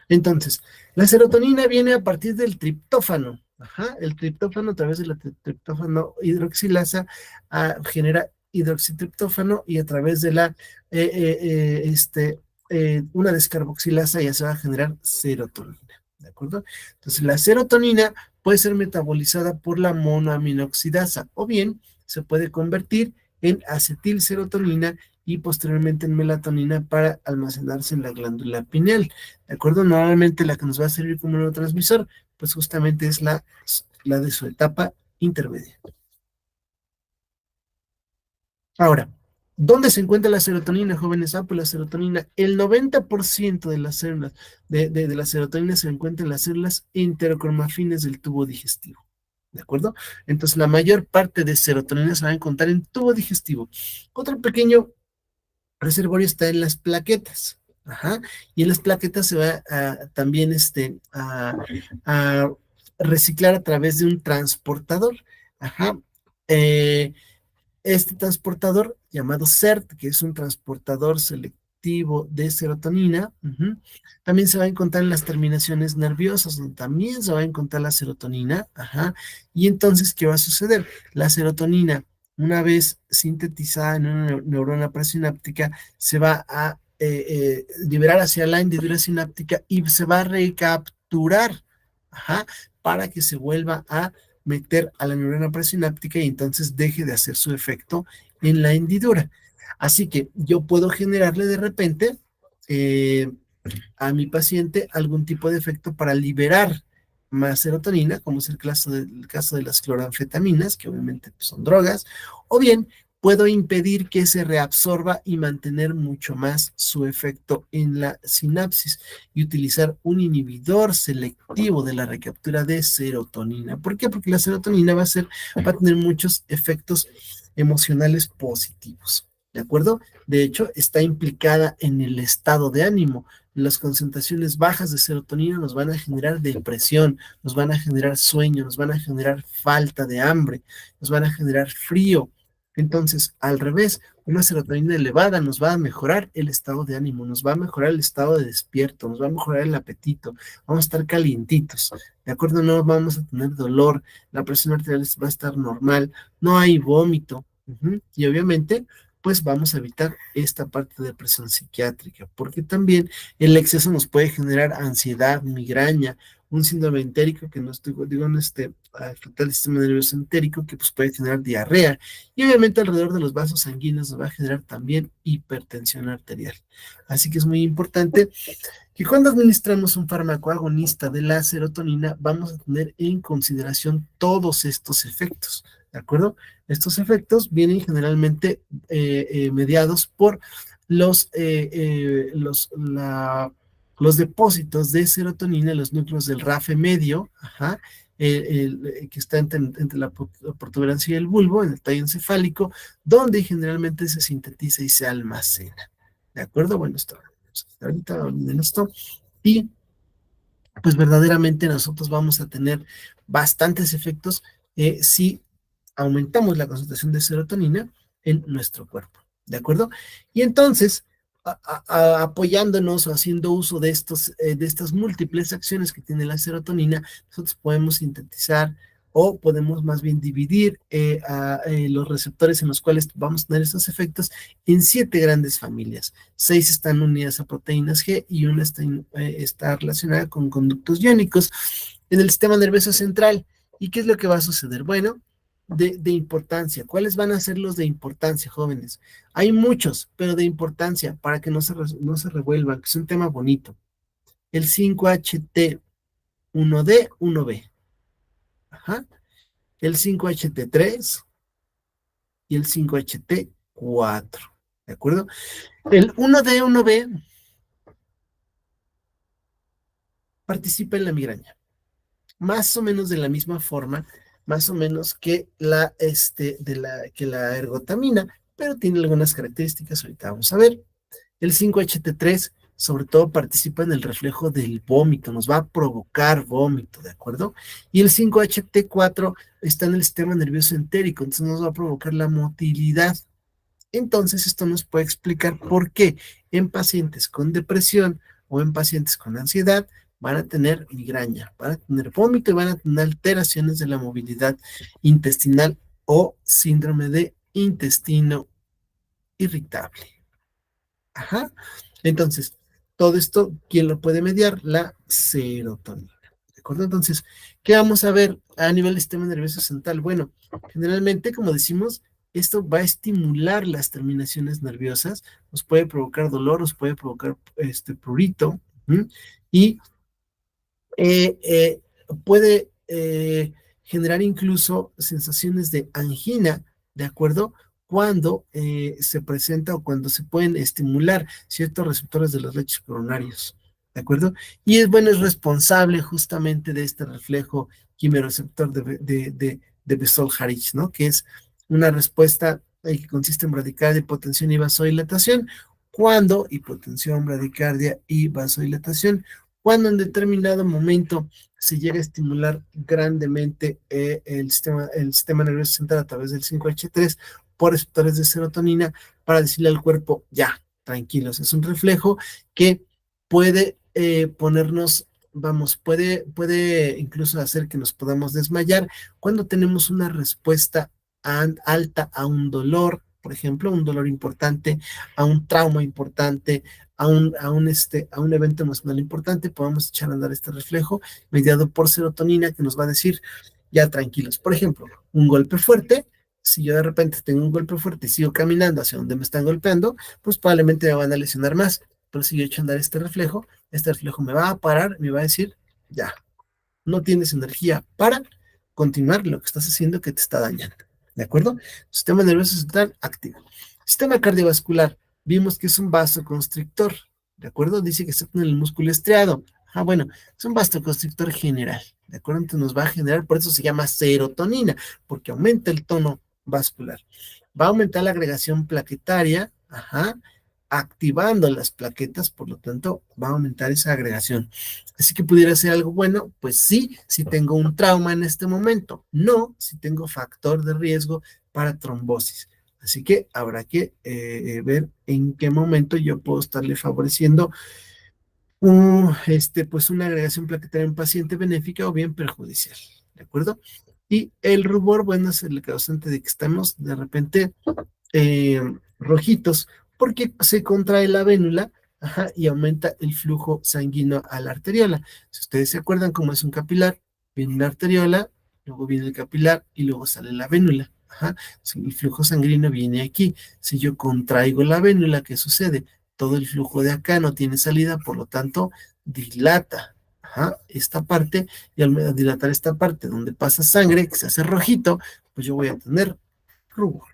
Entonces, la serotonina viene a partir del triptófano. Ajá, el triptófano a través de la triptófano hidroxilasa genera hidroxitriptófano y a través de una descarboxilasa ya se va a generar serotonina. ¿De acuerdo? Entonces, la serotonina puede ser metabolizada por la monoaminoxidasa o bien se puede convertir en acetilserotonina y posteriormente en melatonina para almacenarse en la glándula pineal. ¿De acuerdo? Normalmente la que nos va a servir como neurotransmisor, pues justamente es la de su etapa intermedia. Ahora, ¿dónde se encuentra la serotonina, jóvenes? Ah, pues la serotonina, el 90% de las células de la serotonina se encuentra en las células enterocromafines del tubo digestivo. ¿De acuerdo? Entonces, la mayor parte de serotonina se va a encontrar en tubo digestivo. Otro pequeño reservorio está en las plaquetas. Ajá. Y en las plaquetas se va también a reciclar a través de un transportador. Ajá. Eh, este transportador llamado CERT, que es un transportador selectivo de serotonina, también se va a encontrar en las terminaciones nerviosas, donde también se va a encontrar la serotonina. Ajá. Y entonces, ¿qué va a suceder? La serotonina, una vez sintetizada en una neurona presináptica, se va a liberar hacia la hendidura sináptica y se va a recapturar, ajá, para que se vuelva a meter a la neurona presináptica y entonces deje de hacer su efecto en la hendidura. Así que yo puedo generarle de repente eh, a mi paciente algún tipo de efecto para liberar más serotonina, como es el caso de las cloranfetaminas, que obviamente pues, son drogas, o bien puedo impedir que se reabsorba y mantener mucho más su efecto en la sinapsis y utilizar un inhibidor selectivo de la recaptura de serotonina. ¿Por qué? Porque la serotonina va a tener muchos efectos emocionales positivos. ¿De acuerdo? De hecho, está implicada en el estado de ánimo. Las concentraciones bajas de serotonina nos van a generar depresión, nos van a generar sueño, nos van a generar falta de hambre, nos van a generar frío. Entonces, al revés, una serotonina elevada nos va a mejorar el estado de ánimo, nos va a mejorar el estado de despierto, nos va a mejorar el apetito, vamos a estar calientitos, ¿de acuerdo? No vamos a tener dolor, la presión arterial va a estar normal, no hay vómito, y obviamente pues vamos a evitar esta parte de depresión psiquiátrica, porque también el exceso nos puede generar ansiedad, migraña, un síndrome entérico que no estoy, digo, en afecta al sistema nervioso entérico que pues puede generar diarrea y obviamente alrededor de los vasos sanguíneos nos va a generar también hipertensión arterial. Así que es muy importante que cuando administramos un fármaco agonista de la serotonina vamos a tener en consideración todos estos efectos, ¿de acuerdo? Estos efectos vienen generalmente mediados por los, eh, eh, los, la, los depósitos de serotonina en los núcleos del RAFE medio, ajá, que está entre la protuberancia y el bulbo, en el tallo encefálico, donde generalmente se sintetiza y se almacena. ¿De acuerdo? Bueno, ahorita olviden esto. Y pues verdaderamente nosotros vamos a tener bastantes efectos si aumentamos la concentración de serotonina en nuestro cuerpo, ¿de acuerdo? Y entonces, apoyándonos o haciendo uso de estas múltiples acciones que tiene la serotonina, nosotros podemos sintetizar o podemos más bien dividir los receptores en los cuales vamos a tener estos efectos en 7 grandes familias. 6 están unidas a proteínas G y una está relacionada con conductos iónicos en el sistema nervioso central. ¿Y qué es lo que va a suceder? Bueno, de importancia. ¿Cuáles van a ser los de importancia, jóvenes? Hay muchos, pero de importancia para que no se revuelvan, que es un tema bonito. El 5HT1D, 1B. Ajá. El 5HT3 y el 5HT4. ¿De acuerdo? El 1D, 1B participa en la migraña. Más o menos de la misma forma, más o menos que la ergotamina, pero tiene algunas características, ahorita vamos a ver. El 5HT3 sobre todo participa en el reflejo del vómito, nos va a provocar vómito, ¿de acuerdo? Y el 5HT4 está en el sistema nervioso entérico, entonces nos va a provocar la motilidad. Entonces esto nos puede explicar por qué en pacientes con depresión o en pacientes con ansiedad van a tener migraña, van a tener vómito y van a tener alteraciones de la movilidad intestinal o síndrome de intestino irritable. Ajá. Entonces, todo esto, ¿quién lo puede mediar? La serotonina. ¿De acuerdo? Entonces, ¿qué vamos a ver a nivel del sistema nervioso central? Bueno, generalmente, como decimos, esto va a estimular las terminaciones nerviosas, nos puede provocar dolor, nos puede provocar prurito, y eh, eh, puede generar incluso sensaciones de angina, ¿de acuerdo? cuando se presenta o cuando se pueden estimular ciertos receptores de los lechos coronarios, ¿de acuerdo? Y es responsable justamente de este reflejo quimioreceptor de Besol-Harich, ¿no? Que es una respuesta que consiste en bradicardia, hipotensión y vasodilatación, cuando hipotensión, bradicardia y vasodilatación, cuando en determinado momento se llega a estimular grandemente el sistema nervioso central a través del 5H3 por receptores de serotonina para decirle al cuerpo, ya, tranquilos. Es un reflejo que puede ponernos, vamos, puede incluso hacer que nos podamos desmayar cuando tenemos una respuesta alta a un dolor, por ejemplo, un dolor importante, a un trauma importante, a un evento emocional importante, podemos echar a andar este reflejo mediado por serotonina que nos va a decir, ya tranquilos. Por ejemplo, un golpe fuerte, si yo de repente tengo un golpe fuerte y sigo caminando hacia donde me están golpeando, pues probablemente me van a lesionar más. Pero si yo echo a andar este reflejo me va a parar, me va a decir, ya, no tienes energía para continuar lo que estás haciendo que te está dañando. ¿De acuerdo? Sistema nervioso central activo. Sistema cardiovascular, vimos que es un vasoconstrictor. ¿De acuerdo? Dice que está en el músculo estriado. Ah, bueno, es un vasoconstrictor general. ¿De acuerdo? Entonces nos va a generar, por eso se llama serotonina, porque aumenta el tono vascular. Va a aumentar la agregación plaquetaria, ajá, activando las plaquetas, por lo tanto, va a aumentar esa agregación. Así que pudiera ser algo bueno, pues sí, si tengo un trauma en este momento, no si tengo factor de riesgo para trombosis. Así que habrá que ver en qué momento yo puedo estarle favoreciendo pues una agregación plaquetaria en paciente benéfica o bien perjudicial, ¿de acuerdo? Y el rubor, bueno, es el causante de que estamos de repente eh, rojitos, porque se contrae la vénula, ajá, y aumenta el flujo sanguíneo a la arteriola. Si ustedes se acuerdan cómo es un capilar, viene una arteriola, luego viene el capilar y luego sale la vénula. Ajá. Si el flujo sanguíneo viene aquí. Si yo contraigo la vénula, ¿qué sucede? Todo el flujo de acá no tiene salida, por lo tanto, dilata, ajá, esta parte, y al dilatar esta parte donde pasa sangre, que se hace rojito, pues yo voy a tener rubor.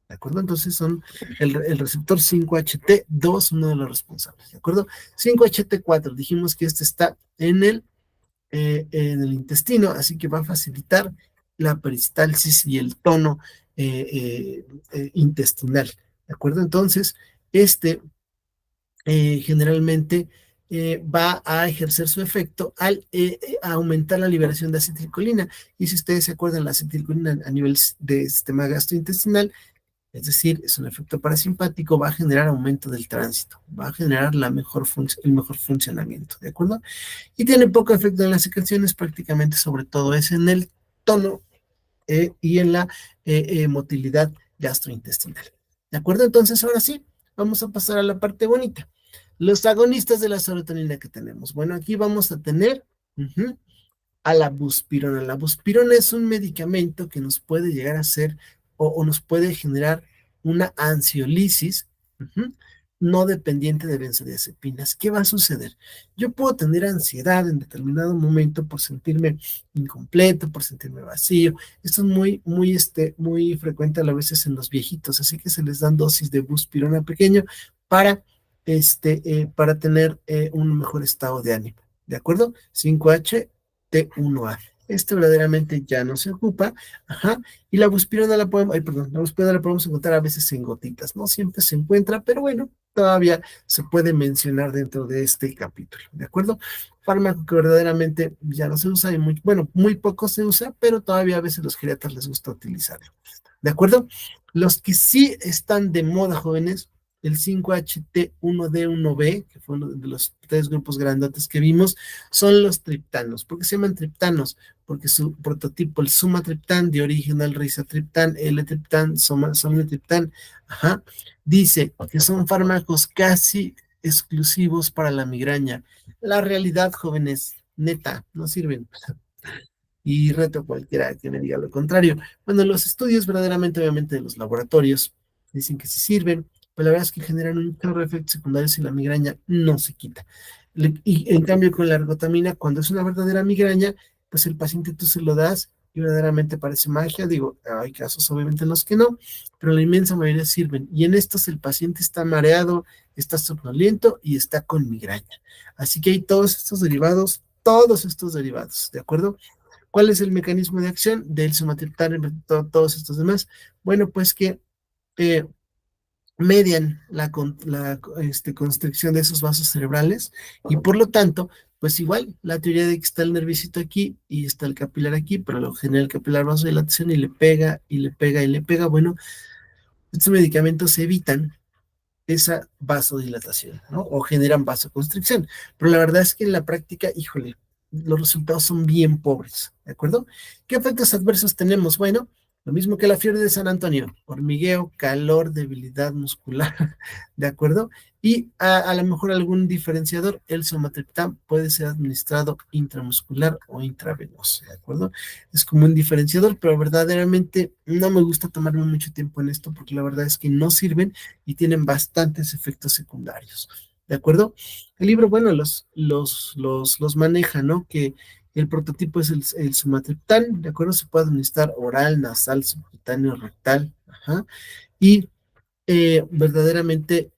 ¿De acuerdo? Entonces son el receptor 5HT2, uno de los responsables. ¿De acuerdo? 5HT4, dijimos que este está en el intestino, así que va a facilitar la peristalsis y el tono intestinal. ¿De acuerdo? Entonces, generalmente va a ejercer su efecto al aumentar la liberación de acetilcolina. Y si ustedes se acuerdan, la acetilcolina a nivel de sistema gastrointestinal, es decir, es un efecto parasimpático, va a generar aumento del tránsito, va a generar el mejor funcionamiento, ¿de acuerdo? Y tiene poco efecto en las secreciones, prácticamente sobre todo es en el tono y en la motilidad gastrointestinal. ¿De acuerdo? Entonces, ahora sí, vamos a pasar a la parte bonita. Los agonistas de la serotonina que tenemos. Bueno, aquí vamos a tener a la buspirona. La buspirona es un medicamento que nos puede llegar a hacer o nos puede generar una ansiolisis no dependiente de benzodiazepinas. ¿Qué va a suceder? Yo puedo tener ansiedad en determinado momento por sentirme incompleto, por sentirme vacío. Esto es muy frecuente a veces en los viejitos, así que se les dan dosis de buspirona pequeño para, para tener un mejor estado de ánimo. ¿De acuerdo? 5H T1A. Este verdaderamente ya no se ocupa, ajá, y la buspirona la podemos, la buspirona la podemos encontrar a veces en gotitas, no siempre se encuentra, pero bueno, todavía se puede mencionar dentro de este capítulo, ¿de acuerdo? Fármaco que verdaderamente ya no se usa y muy poco se usa, pero todavía a veces los geriatras les gusta utilizarlo, ¿de acuerdo? Los que sí están de moda, jóvenes, el 5HT1D1B, que fue uno de los 3 grupos grandotes que vimos, son los triptanos. ¿Por qué se llaman triptanos? Porque su prototipo, el sumatriptán, de origen al rizatriptán, L-triptán, somatriptán, ajá, dice que son fármacos casi exclusivos para la migraña. La realidad, jóvenes, neta, no sirven. Y reto a cualquiera que me diga lo contrario. Bueno, los estudios verdaderamente, obviamente, de los laboratorios dicen que sí sirven, pero la verdad es que generan un chorro de efectos secundarios y la migraña no se quita. Y en cambio con la ergotamina, cuando es una verdadera migraña, pues el paciente tú se lo das y verdaderamente parece magia. Digo, hay casos obviamente en los que no, pero la inmensa mayoría sirven. Y en estos el paciente está mareado, está somnoliento y está con migraña. Así que hay todos estos derivados, ¿de acuerdo? ¿Cuál es el mecanismo de acción del sumatriptán, todos estos demás? Bueno, pues que eh, median la constricción de esos vasos cerebrales y por lo tanto, pues igual, la teoría de que está el nerviosito aquí y está el capilar aquí, pero lo genera el capilar vasodilatación y le pega y le pega y le pega, bueno, estos medicamentos evitan esa vasodilatación, ¿no? O generan vasoconstricción. Pero la verdad es que en la práctica, híjole, los resultados son bien pobres, ¿de acuerdo? ¿Qué efectos adversos tenemos? Bueno, lo mismo que la fiebre de San Antonio, hormigueo, calor, debilidad muscular, ¿de acuerdo? Y a lo mejor algún diferenciador, el somatriptán puede ser administrado intramuscular o intravenoso, ¿de acuerdo? Es como un diferenciador, pero verdaderamente no me gusta tomarme mucho tiempo en esto porque la verdad es que no sirven y tienen bastantes efectos secundarios. ¿De acuerdo? El libro, bueno, los maneja, ¿no? Que el prototipo es el sumatriptán, ¿de acuerdo? Se puede administrar oral, nasal, subcutáneo, rectal, ajá. Y verdaderamente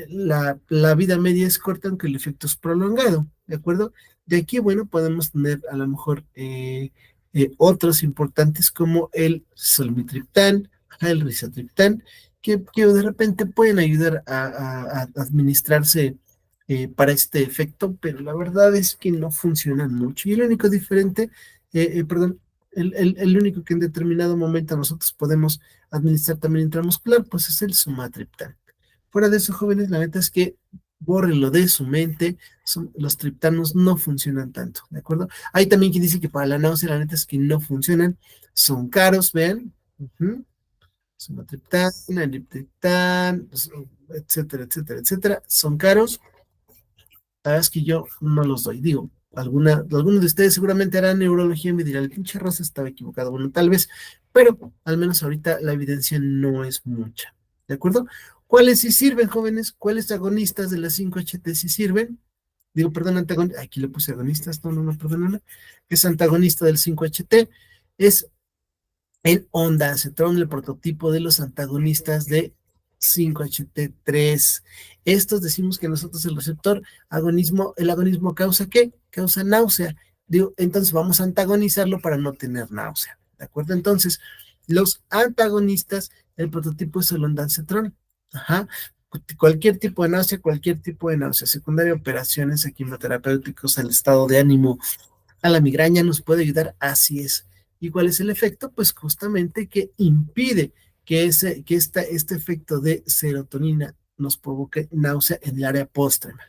la vida media es corta, aunque el efecto es prolongado, ¿de acuerdo? De aquí, bueno, podemos tener a lo mejor otros importantes como el solmitriptán, el rizatriptán, que de repente pueden ayudar a administrarse para este efecto, pero la verdad es que no funcionan mucho. Y el único diferente, perdón, el único que en determinado momento nosotros podemos administrar también intramuscular, pues es el sumatriptán. Fuera de eso, jóvenes, la neta es que bórrenlo de su mente, los triptanos no funcionan tanto, ¿de acuerdo? Hay también quien dice que para la náusea, la neta es que no funcionan, son caros, vean, sumatriptán, aliptriptán, etcétera, etcétera, etcétera, son caros, la verdad es que yo no los doy. Digo, algunos de ustedes seguramente harán neurología y me dirán, el pinche Rosa estaba equivocado. Bueno, tal vez, pero al menos ahorita la evidencia no es mucha. ¿De acuerdo? ¿Cuáles sí sirven, jóvenes? ¿Cuáles agonistas de las 5-HT sí sirven? Digo, perdón, antagonistas. Aquí le puse agonistas. No, no, no, perdón, no. Es antagonista del 5-HT. Es el ondansetron, el prototipo de los antagonistas de 5-HT3. Estos decimos que nosotros el receptor el agonismo causa ¿qué? Causa náusea. Digo, entonces vamos a antagonizarlo para no tener náusea. ¿De acuerdo? Entonces, los antagonistas, el prototipo es el ondansetron. Ajá. Cualquier tipo de náusea, secundaria, operaciones, quimioterapéuticos, el estado de ánimo, a la migraña nos puede ayudar, así es. ¿Y cuál es el efecto? Pues justamente que impide este efecto de serotonina nos provoque náusea en el área póstrema.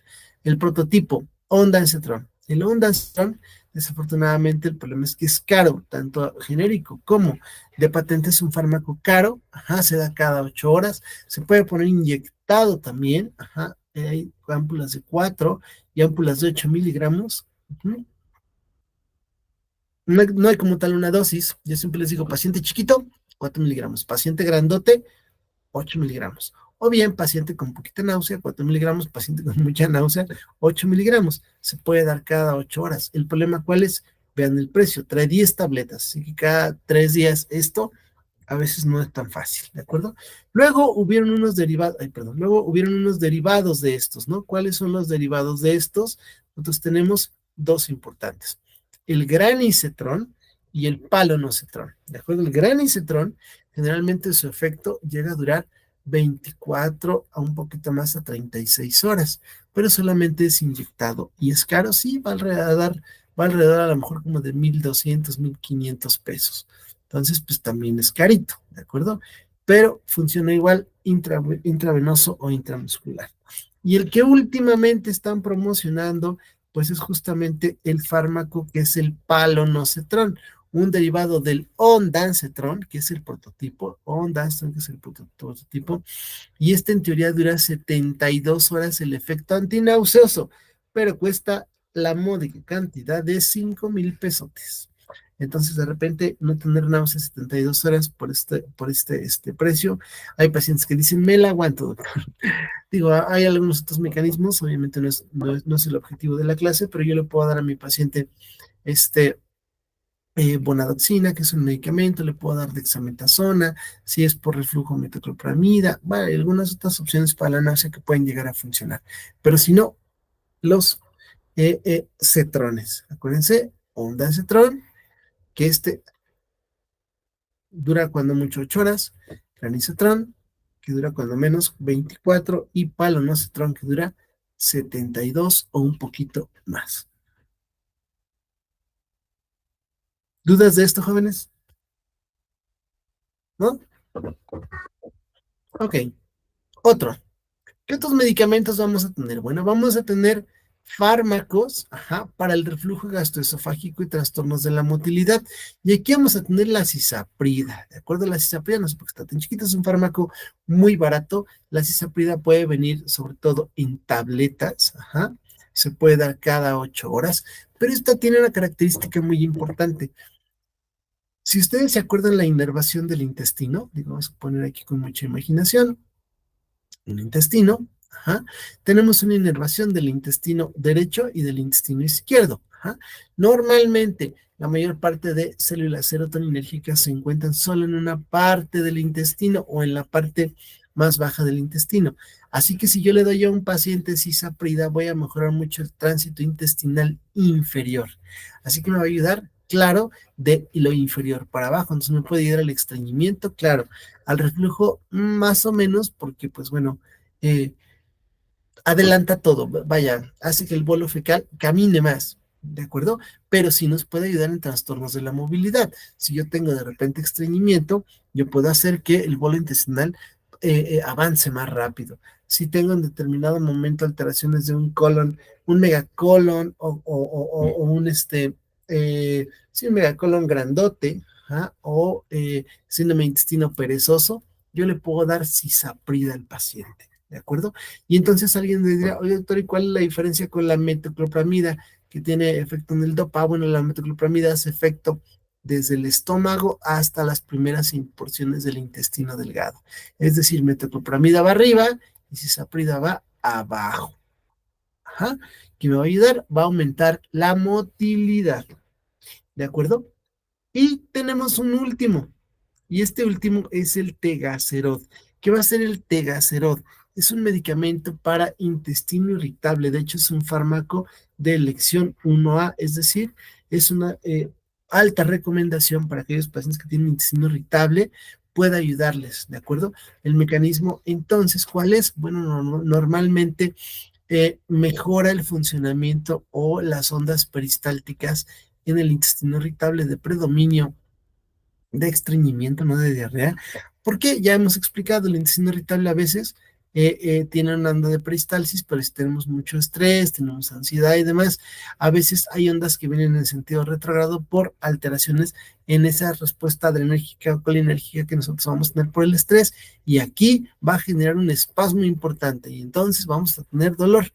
El prototipo, ondansetron. El ondansetron, desafortunadamente, el problema es que es caro, tanto genérico como de patente es un fármaco caro, ajá, se da cada 8 horas, se puede poner inyectado también, ajá, hay ámpulas de 4 y ámpulas de 8 miligramos, uh-huh. No hay como tal una dosis. Yo siempre les digo, paciente chiquito, 4 miligramos. Paciente grandote, 8 miligramos. O bien, paciente con poquita náusea, 4 miligramos. Paciente con mucha náusea, 8 miligramos. Se puede dar cada 8 horas. El problema, ¿cuál es? Vean el precio. Trae 10 tabletas. Así que cada 3 días esto a veces no es tan fácil, ¿de acuerdo? Luego hubieron unos derivados, luego hubieron unos derivados de estos, ¿no? ¿Cuáles son los derivados de estos? Nosotros tenemos dos importantes, el granicetrón y el palonocetrón, ¿de acuerdo? El granicetrón, generalmente su efecto llega a durar 24 a un poquito más a 36 horas, pero solamente es inyectado y es caro, sí, va alrededor a lo mejor como de 1,200, 1,500 pesos. Entonces, pues también es carito, ¿de acuerdo? Pero funciona igual intravenoso o intramuscular. Y el que últimamente están promocionando, pues es justamente el fármaco que es el palonocetrón, un derivado del ondansetron, que es el prototipo, ondansetron, que es el prototipo, y este en teoría dura 72 horas el efecto antinauseoso, pero cuesta la módica cantidad de 5,000 pesotes. Entonces, de repente, no tener náuseas 72 horas por este precio. Hay pacientes que dicen, me la aguanto, doctor. Digo, hay algunos otros mecanismos, obviamente no es el objetivo de la clase, pero yo le puedo dar a mi paciente este bonadoxina, que es un medicamento, le puedo dar dexametasona, si es por reflujo metoclopramida, vale, algunas otras opciones para la náusea que pueden llegar a funcionar. Pero si no, los cetrones. Acuérdense, onda de cetrón, que dura cuando mucho 8 horas, granicetrón, que dura cuando menos 24, y palonocetrón, que dura 72 o un poquito más. ¿Dudas de esto, jóvenes? ¿No? Ok, otro. ¿Qué otros medicamentos vamos a tener? Bueno, vamos a tener fármacos, ajá, para el reflujo gastroesofágico y trastornos de la motilidad. Y aquí vamos a tener la cisaprida. ¿De acuerdo? La cisaprida, no sé por qué está tan chiquita, es un fármaco muy barato. La cisaprida puede venir sobre todo en tabletas, ajá. Se puede dar cada 8 horas, pero esta tiene una característica muy importante. Si ustedes se acuerdan la inervación del intestino, digo, vamos a poner aquí con mucha imaginación el intestino, ajá, tenemos una inervación del intestino derecho y del intestino izquierdo. Ajá. Normalmente, la mayor parte de células serotoninérgicas se encuentran solo en una parte del intestino o en la parte más baja del intestino. Así que si yo le doy a un paciente cisaprida, voy a mejorar mucho el tránsito intestinal inferior. Así que me va a ayudar, claro, de lo inferior para abajo. Entonces me puede ayudar al estreñimiento, claro, al reflujo más o menos, porque pues bueno, eh, adelanta todo, vaya, hace que el bolo fecal camine más, ¿de acuerdo? Pero sí nos puede ayudar en trastornos de la movilidad. Si yo tengo de repente estreñimiento, yo puedo hacer que el bolo intestinal avance más rápido. Si tengo en determinado momento alteraciones de un colon, un megacolon o un sí, un megacolon grandote, ¿ah? O síndrome de intestino perezoso, yo le puedo dar cisaprida al paciente, ¿de acuerdo? Y entonces alguien me diría, oye doctor, ¿y cuál es la diferencia con la metoclopramida que tiene efecto en el dopa? Bueno, la metoclopramida hace efecto desde el estómago hasta las primeras porciones del intestino delgado. Es decir, metoclopramida va arriba y cisaprida va abajo. Ajá. ¿Qué me va a ayudar? Va a aumentar la motilidad. ¿De acuerdo? Y tenemos un último, y este último es el Tegacerod. ¿Qué va a ser el Tegacerod? Es un medicamento para intestino irritable. De hecho, es un fármaco de elección 1A, es decir, es una alta recomendación para aquellos pacientes que tienen intestino irritable, pueda ayudarles, ¿de acuerdo? El mecanismo, entonces, ¿cuál es? Bueno, normalmente mejora el funcionamiento o las ondas peristálticas en el intestino irritable de predominio de estreñimiento, no de diarrea, porque ya hemos explicado, el intestino irritable a veces tiene una onda de peristalsis, pero si tenemos mucho estrés, tenemos ansiedad y demás, a veces hay ondas que vienen en sentido retrógrado por alteraciones en esa respuesta adrenérgica o colinérgica que nosotros vamos a tener por el estrés, y aquí va a generar un espasmo importante, y entonces vamos a tener dolor.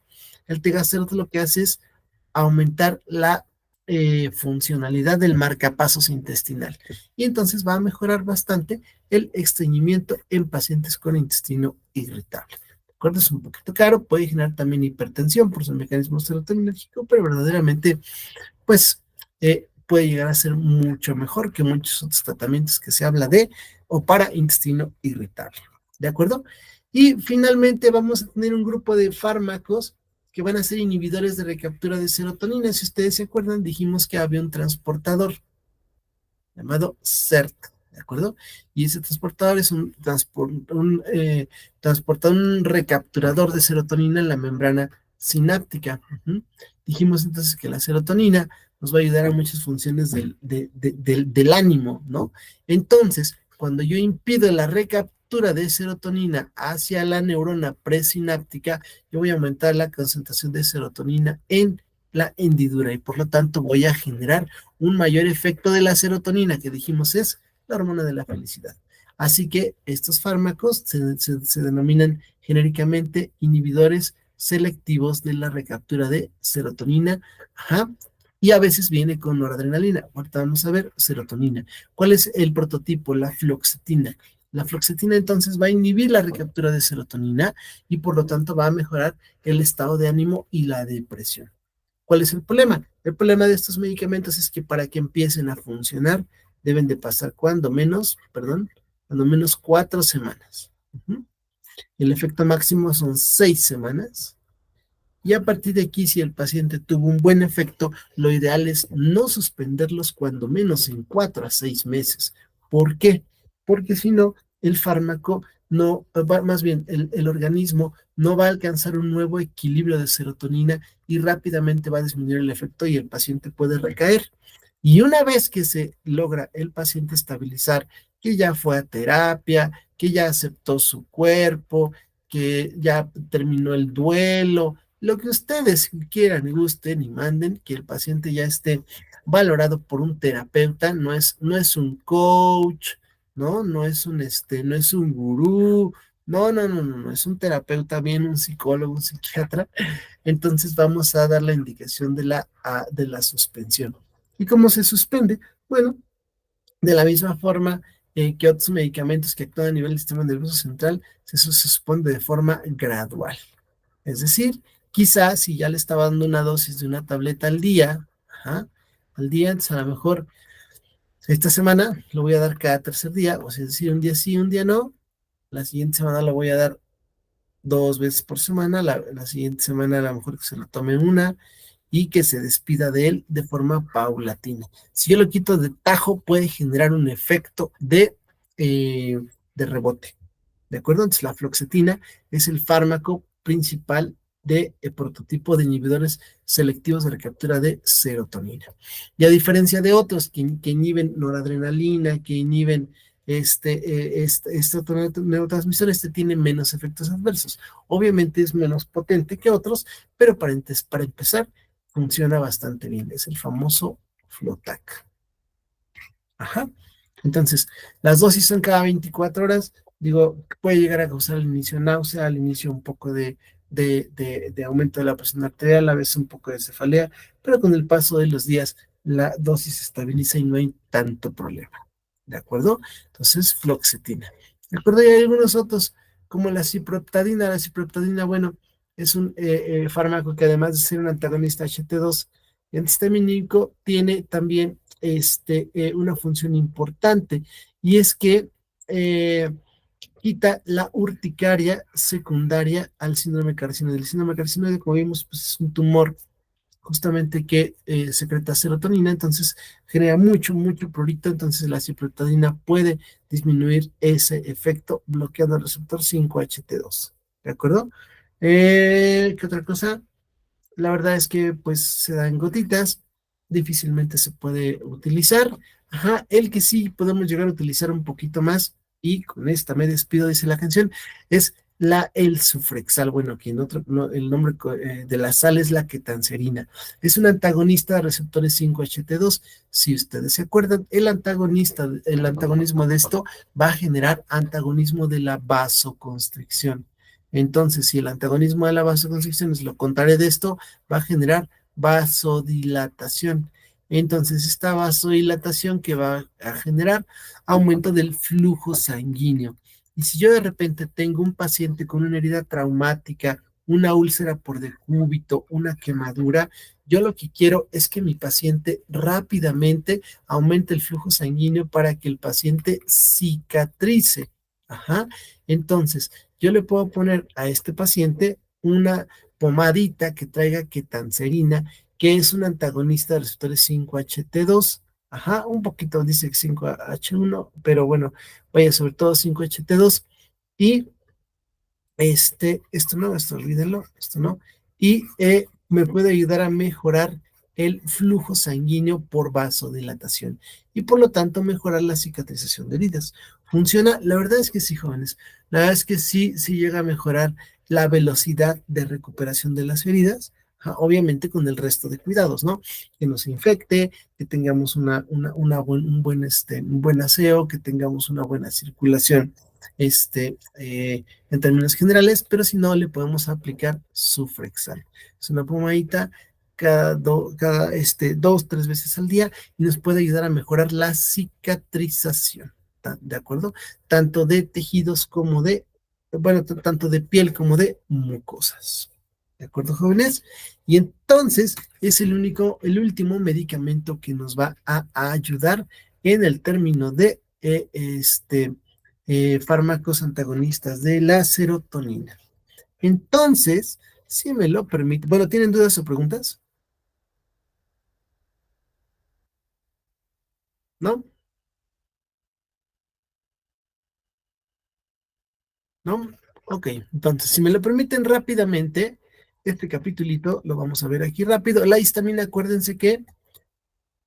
El tegacerot lo que hace es aumentar la funcionalidad del marcapasos intestinal. Y entonces va a mejorar bastante el estreñimiento en pacientes con intestino irritable. ¿De acuerdo? Es un poquito caro, puede generar también hipertensión por su mecanismo serotoninérgico, pero verdaderamente, pues, puede llegar a ser mucho mejor que muchos otros tratamientos que se habla de o para intestino irritable. ¿De acuerdo? Y finalmente vamos a tener un grupo de fármacos que van a ser inhibidores de recaptura de serotonina. Si ustedes se acuerdan, dijimos que había un transportador llamado CERT, ¿de acuerdo? Y ese transportador es transportador, un recapturador de serotonina en la membrana sináptica. Uh-huh. Dijimos entonces que la serotonina nos va a ayudar a muchas funciones del ánimo, ¿no? Entonces, cuando yo impido la recaptura de serotonina hacia la neurona presináptica, yo voy a aumentar la concentración de serotonina en la hendidura y por lo tanto voy a generar un mayor efecto de la serotonina, que dijimos es la hormona de la felicidad. Así que estos fármacos se denominan genéricamente inhibidores selectivos de la recaptura de serotonina, ajá, y a veces viene con noradrenalina. Ahorita vamos a ver serotonina. ¿Cuál es el prototipo? La fluoxetina. La fluoxetina entonces va a inhibir la recaptura de serotonina y por lo tanto va a mejorar el estado de ánimo y la depresión. ¿Cuál es el problema? El problema de estos medicamentos es que para que empiecen a funcionar deben de pasar cuando menos 4 semanas. Ujú. El efecto máximo son 6 semanas. Y a partir de aquí, si el paciente tuvo un buen efecto, lo ideal es no suspenderlos cuando menos en 4 a 6 meses. ¿Por qué? Porque si no, el fármaco no, más bien el organismo no va a alcanzar un nuevo equilibrio de serotonina y rápidamente va a disminuir el efecto y el paciente puede recaer. Y una vez que se logra el paciente estabilizar, que ya fue a terapia, que ya aceptó su cuerpo, que ya terminó el duelo, lo que ustedes quieran y gusten y manden, que el paciente ya esté valorado por un terapeuta, no es un coach, ¿no? No es un gurú, no, es un terapeuta bien, un psicólogo, un psiquiatra. Entonces vamos a dar la indicación de la suspensión. ¿Y cómo se suspende? Bueno, de la misma forma que otros medicamentos que actúan a nivel del sistema nervioso central, se suspende de forma gradual. Es decir, quizás si ya le estaba dando una dosis de una tableta al día, ajá, al día, entonces a lo mejor esta semana lo voy a dar cada tercer día, o sea, es decir, un día sí, un día no. La siguiente semana lo voy a dar 2 veces por semana, la siguiente semana a lo mejor que se lo tome una y que se despida de él de forma paulatina. Si yo lo quito de tajo, puede generar un efecto de rebote. ¿De acuerdo? Entonces, la fluoxetina es el fármaco principal de prototipo de inhibidores selectivos de recaptura de serotonina. Y a diferencia de otros que inhiben noradrenalina, que inhiben este otro neurotransmisor, este tiene menos efectos adversos. Obviamente es menos potente que otros, pero para empezar, funciona bastante bien. Es el famoso Flotac. Ajá. Entonces, las dosis son cada 24 horas. Digo, puede llegar a causar al inicio náusea, al inicio un poco de aumento de la presión arterial, a veces un poco de cefalea, pero con el paso de los días la dosis se estabiliza y no hay tanto problema. ¿De acuerdo? Entonces, fluoxetina. ¿De acuerdo? Y hay algunos otros, como la ciprofloxacina. La ciprofloxacina, bueno, es un fármaco que además de ser un antagonista HT2 antihistamínico, tiene también una función importante, y es que eh, quita la urticaria secundaria al síndrome carcinoide. El síndrome carcinoide, como vimos, pues es un tumor justamente que secreta serotonina, entonces genera mucho prurito, entonces la ciprofloxacina puede disminuir ese efecto bloqueando el receptor 5-HT2. ¿De acuerdo? ¿Qué otra cosa? La verdad es que pues se da en gotitas, difícilmente se puede utilizar. Ajá, el que sí podemos llegar a utilizar un poquito más, y con esta me despido, dice la canción, es el Sufrexal. Bueno, aquí en otro, el nombre de la sal es la ketanserina. Es un antagonista de receptores 5-HT2. Si ustedes se acuerdan, el antagonismo de esto va a generar antagonismo de la vasoconstricción. Entonces, si el antagonismo de la vasoconstricción es lo contrario de esto, va a generar vasodilatación. Entonces, esta vasodilatación que va a generar aumento del flujo sanguíneo. Y si yo de repente tengo un paciente con una herida traumática, una úlcera por decúbito, una quemadura, yo lo que quiero es que mi paciente rápidamente aumente el flujo sanguíneo para que el paciente cicatrice. Ajá. Entonces, yo le puedo poner a este paciente una pomadita que traiga ketanserina, que es un antagonista de receptores 5-HT2. Ajá, un poquito dice 5H1, pero bueno, vaya, sobre todo 5-HT2. Y esto olvídenlo, esto no. Y me puede ayudar a mejorar el flujo sanguíneo por vasodilatación y por lo tanto mejorar la cicatrización de heridas. ¿Funciona? La verdad es que sí, jóvenes. La verdad es que sí llega a mejorar la velocidad de recuperación de las heridas, obviamente con el resto de cuidados, ¿no? Que no se infecte, que tengamos un buen aseo, que tengamos una buena circulación en términos generales, pero si no, le podemos aplicar Sufrexal. Es una pomadita cada 2, 3 veces al día, y nos puede ayudar a mejorar la cicatrización, ¿de acuerdo? Tanto de tejidos como tanto de piel como de mucosas. ¿De acuerdo, jóvenes? Y entonces es el último medicamento que nos va a ayudar en el término de fármacos antagonistas de la serotonina. Entonces, si me lo permite, bueno, ¿tienen dudas o preguntas? ¿No? ¿No? Ok, entonces, si me lo permiten rápidamente, este capitulito lo vamos a ver aquí rápido. La histamina, acuérdense que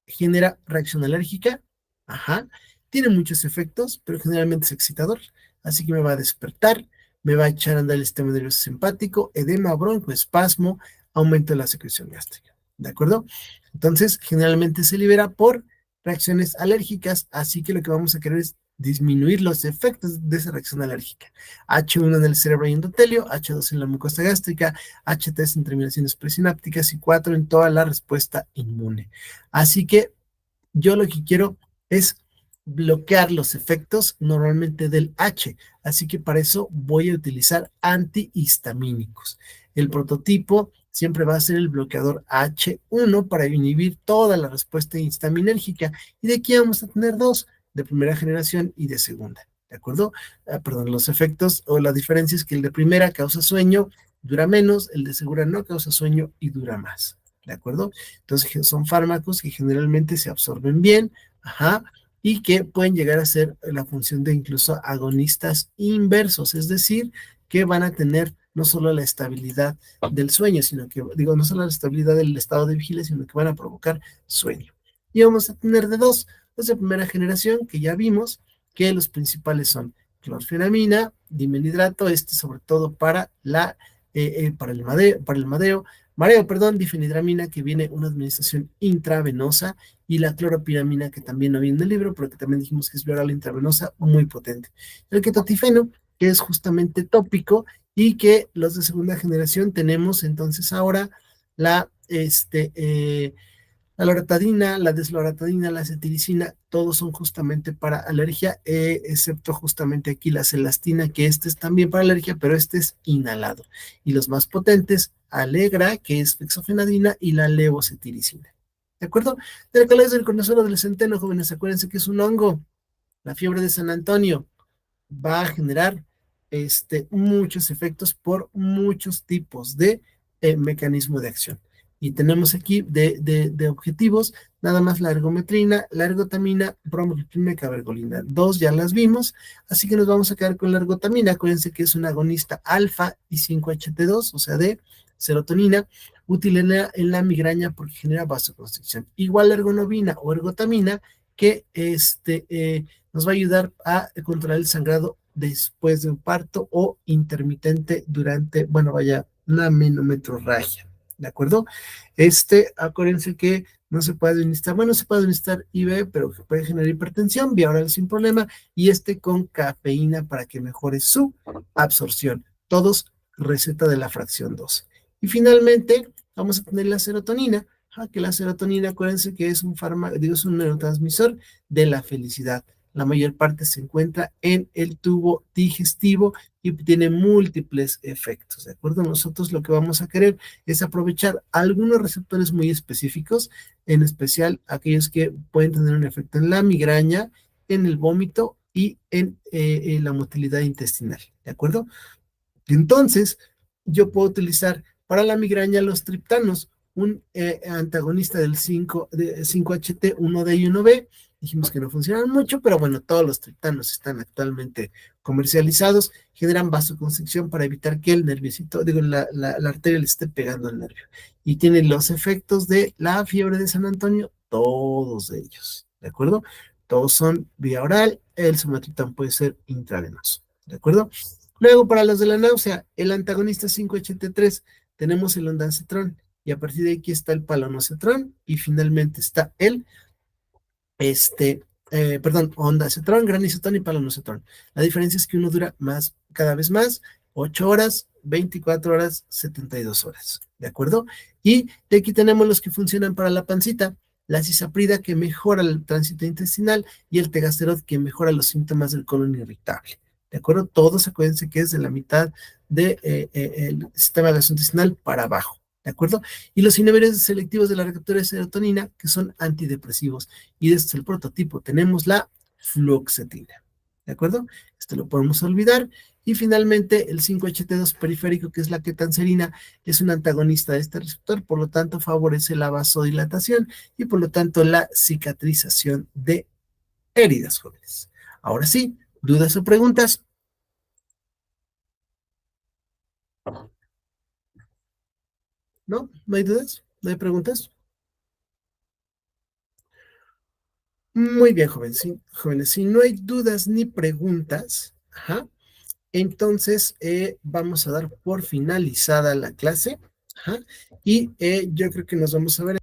genera reacción alérgica, ajá, tiene muchos efectos, pero generalmente es excitador, así que me va a despertar, me va a echar a andar el sistema nervioso simpático, edema, broncoespasmo, aumento de la secreción gástrica, ¿de acuerdo? Entonces, generalmente se libera por reacciones alérgicas, así que lo que vamos a querer es disminuir los efectos de esa reacción alérgica. H1 en el cerebro y endotelio, H2 en la mucosa gástrica, H3 en terminaciones presinápticas y 4 en toda la respuesta inmune. Así que yo lo que quiero es bloquear los efectos normalmente del H. Así que para eso voy a utilizar antihistamínicos. El prototipo siempre va a ser el bloqueador H1 para inhibir toda la respuesta histaminérgica. Y de aquí vamos a tener dos, de primera generación y de segunda. ¿De acuerdo? Perdón, los efectos o la diferencia es que el de primera causa sueño, dura menos, el de segunda no causa sueño y dura más. ¿De acuerdo? Entonces son fármacos que generalmente se absorben bien, ajá, y que pueden llegar a ser la función de incluso agonistas inversos, es decir, que van a tener no solo la estabilidad del sueño, sino que, digo, no solo la estabilidad del estado de vigilia, sino que van a provocar sueño. Y vamos a tener de dos, los de primera generación, que ya vimos que los principales son clorfenamina, dimenhidrato, sobre todo para el mareo, perdón, difenhidramina, que viene una administración intravenosa, y la cloropiramina, que también no viene en el libro, pero que también dijimos que es vía oral intravenosa, muy potente. El ketotifeno, que es justamente tópico, y que los de segunda generación tenemos entonces ahora la, la loratadina, la desloratadina, la cetiricina, todos son justamente para alergia, excepto justamente aquí la celastina, que este es también para alergia, pero este es inhalado. Y los más potentes, Alegra, que es fexofenadina, y la levocetiricina. ¿De acuerdo? De la calidad del cortisol del centeno, jóvenes, acuérdense que es un hongo. La fiebre de San Antonio va a generar muchos efectos por muchos tipos de mecanismo de acción. Y tenemos aquí de objetivos nada más la ergometrina, la ergotamina, bromocriptina y cabergolina. Dos ya las vimos, así que nos vamos a quedar con la ergotamina. Acuérdense que es un agonista alfa y 5-HT2, o sea, de serotonina, útil en la migraña porque genera vasoconstricción. Igual la ergonovina o ergotamina, que nos va a ayudar a controlar el sangrado después de un parto o intermitente durante, bueno, vaya, la menometrorragia. ¿De acuerdo? Acuérdense que no se puede administrar, bueno, se puede administrar IV, pero que puede generar hipertensión, vía oral sin problema, y con cafeína para que mejore su absorción. Todos receta de la fracción 2. Y finalmente, vamos a tener la serotonina, que la serotonina, acuérdense que es un fármaco, digo, es un neurotransmisor de la felicidad. La mayor parte se encuentra en el tubo digestivo y tiene múltiples efectos, ¿de acuerdo? Nosotros lo que vamos a querer es aprovechar algunos receptores muy específicos, en especial aquellos que pueden tener un efecto en la migraña, en el vómito y en la motilidad intestinal, ¿de acuerdo? Entonces, yo puedo utilizar para la migraña los triptanos, un antagonista del 5-HT, 1D y 1B. Dijimos que no funcionan mucho, pero bueno, todos los triptanos están actualmente comercializados, generan vasoconstricción para evitar que el nerviosito, digo, la arteria le esté pegando al nervio. Y tienen los efectos de la fiebre de San Antonio, todos ellos, ¿de acuerdo? Todos son vía oral, el sumatriptán puede ser intravenoso, ¿de acuerdo? Luego, para los de la náusea, el antagonista 5-HT3, tenemos el ondansetrón, y a partir de aquí está el palonocetrón, y finalmente está ondansetrón, granisetrón y palonocetrón. La diferencia es que uno dura más, cada vez más, 8 horas, 24 horas, 72 horas, ¿de acuerdo? Y de aquí tenemos los que funcionan para la pancita, la cisaprida, que mejora el tránsito intestinal, y el tegasterol, que mejora los síntomas del colon irritable. ¿de acuerdo? Todos acuérdense que es de la mitad del sistema gastrointestinal para abajo, ¿de acuerdo? Y los inhibidores selectivos de la receptora de serotonina, que son antidepresivos. Y este es el prototipo. Tenemos la fluoxetina, ¿de acuerdo? Esto lo podemos olvidar. Y finalmente el 5-HT2 periférico, que es la ketanserina, es un antagonista de este receptor, por lo tanto favorece la vasodilatación y por lo tanto la cicatrización de heridas, jóvenes. Ahora sí, ¿dudas o preguntas? ¿No? ¿No hay dudas? ¿No hay preguntas? Muy bien, jóvenes. Si no hay dudas ni preguntas, ajá, entonces vamos a dar por finalizada la clase. Ajá, y yo creo que nos vamos a ver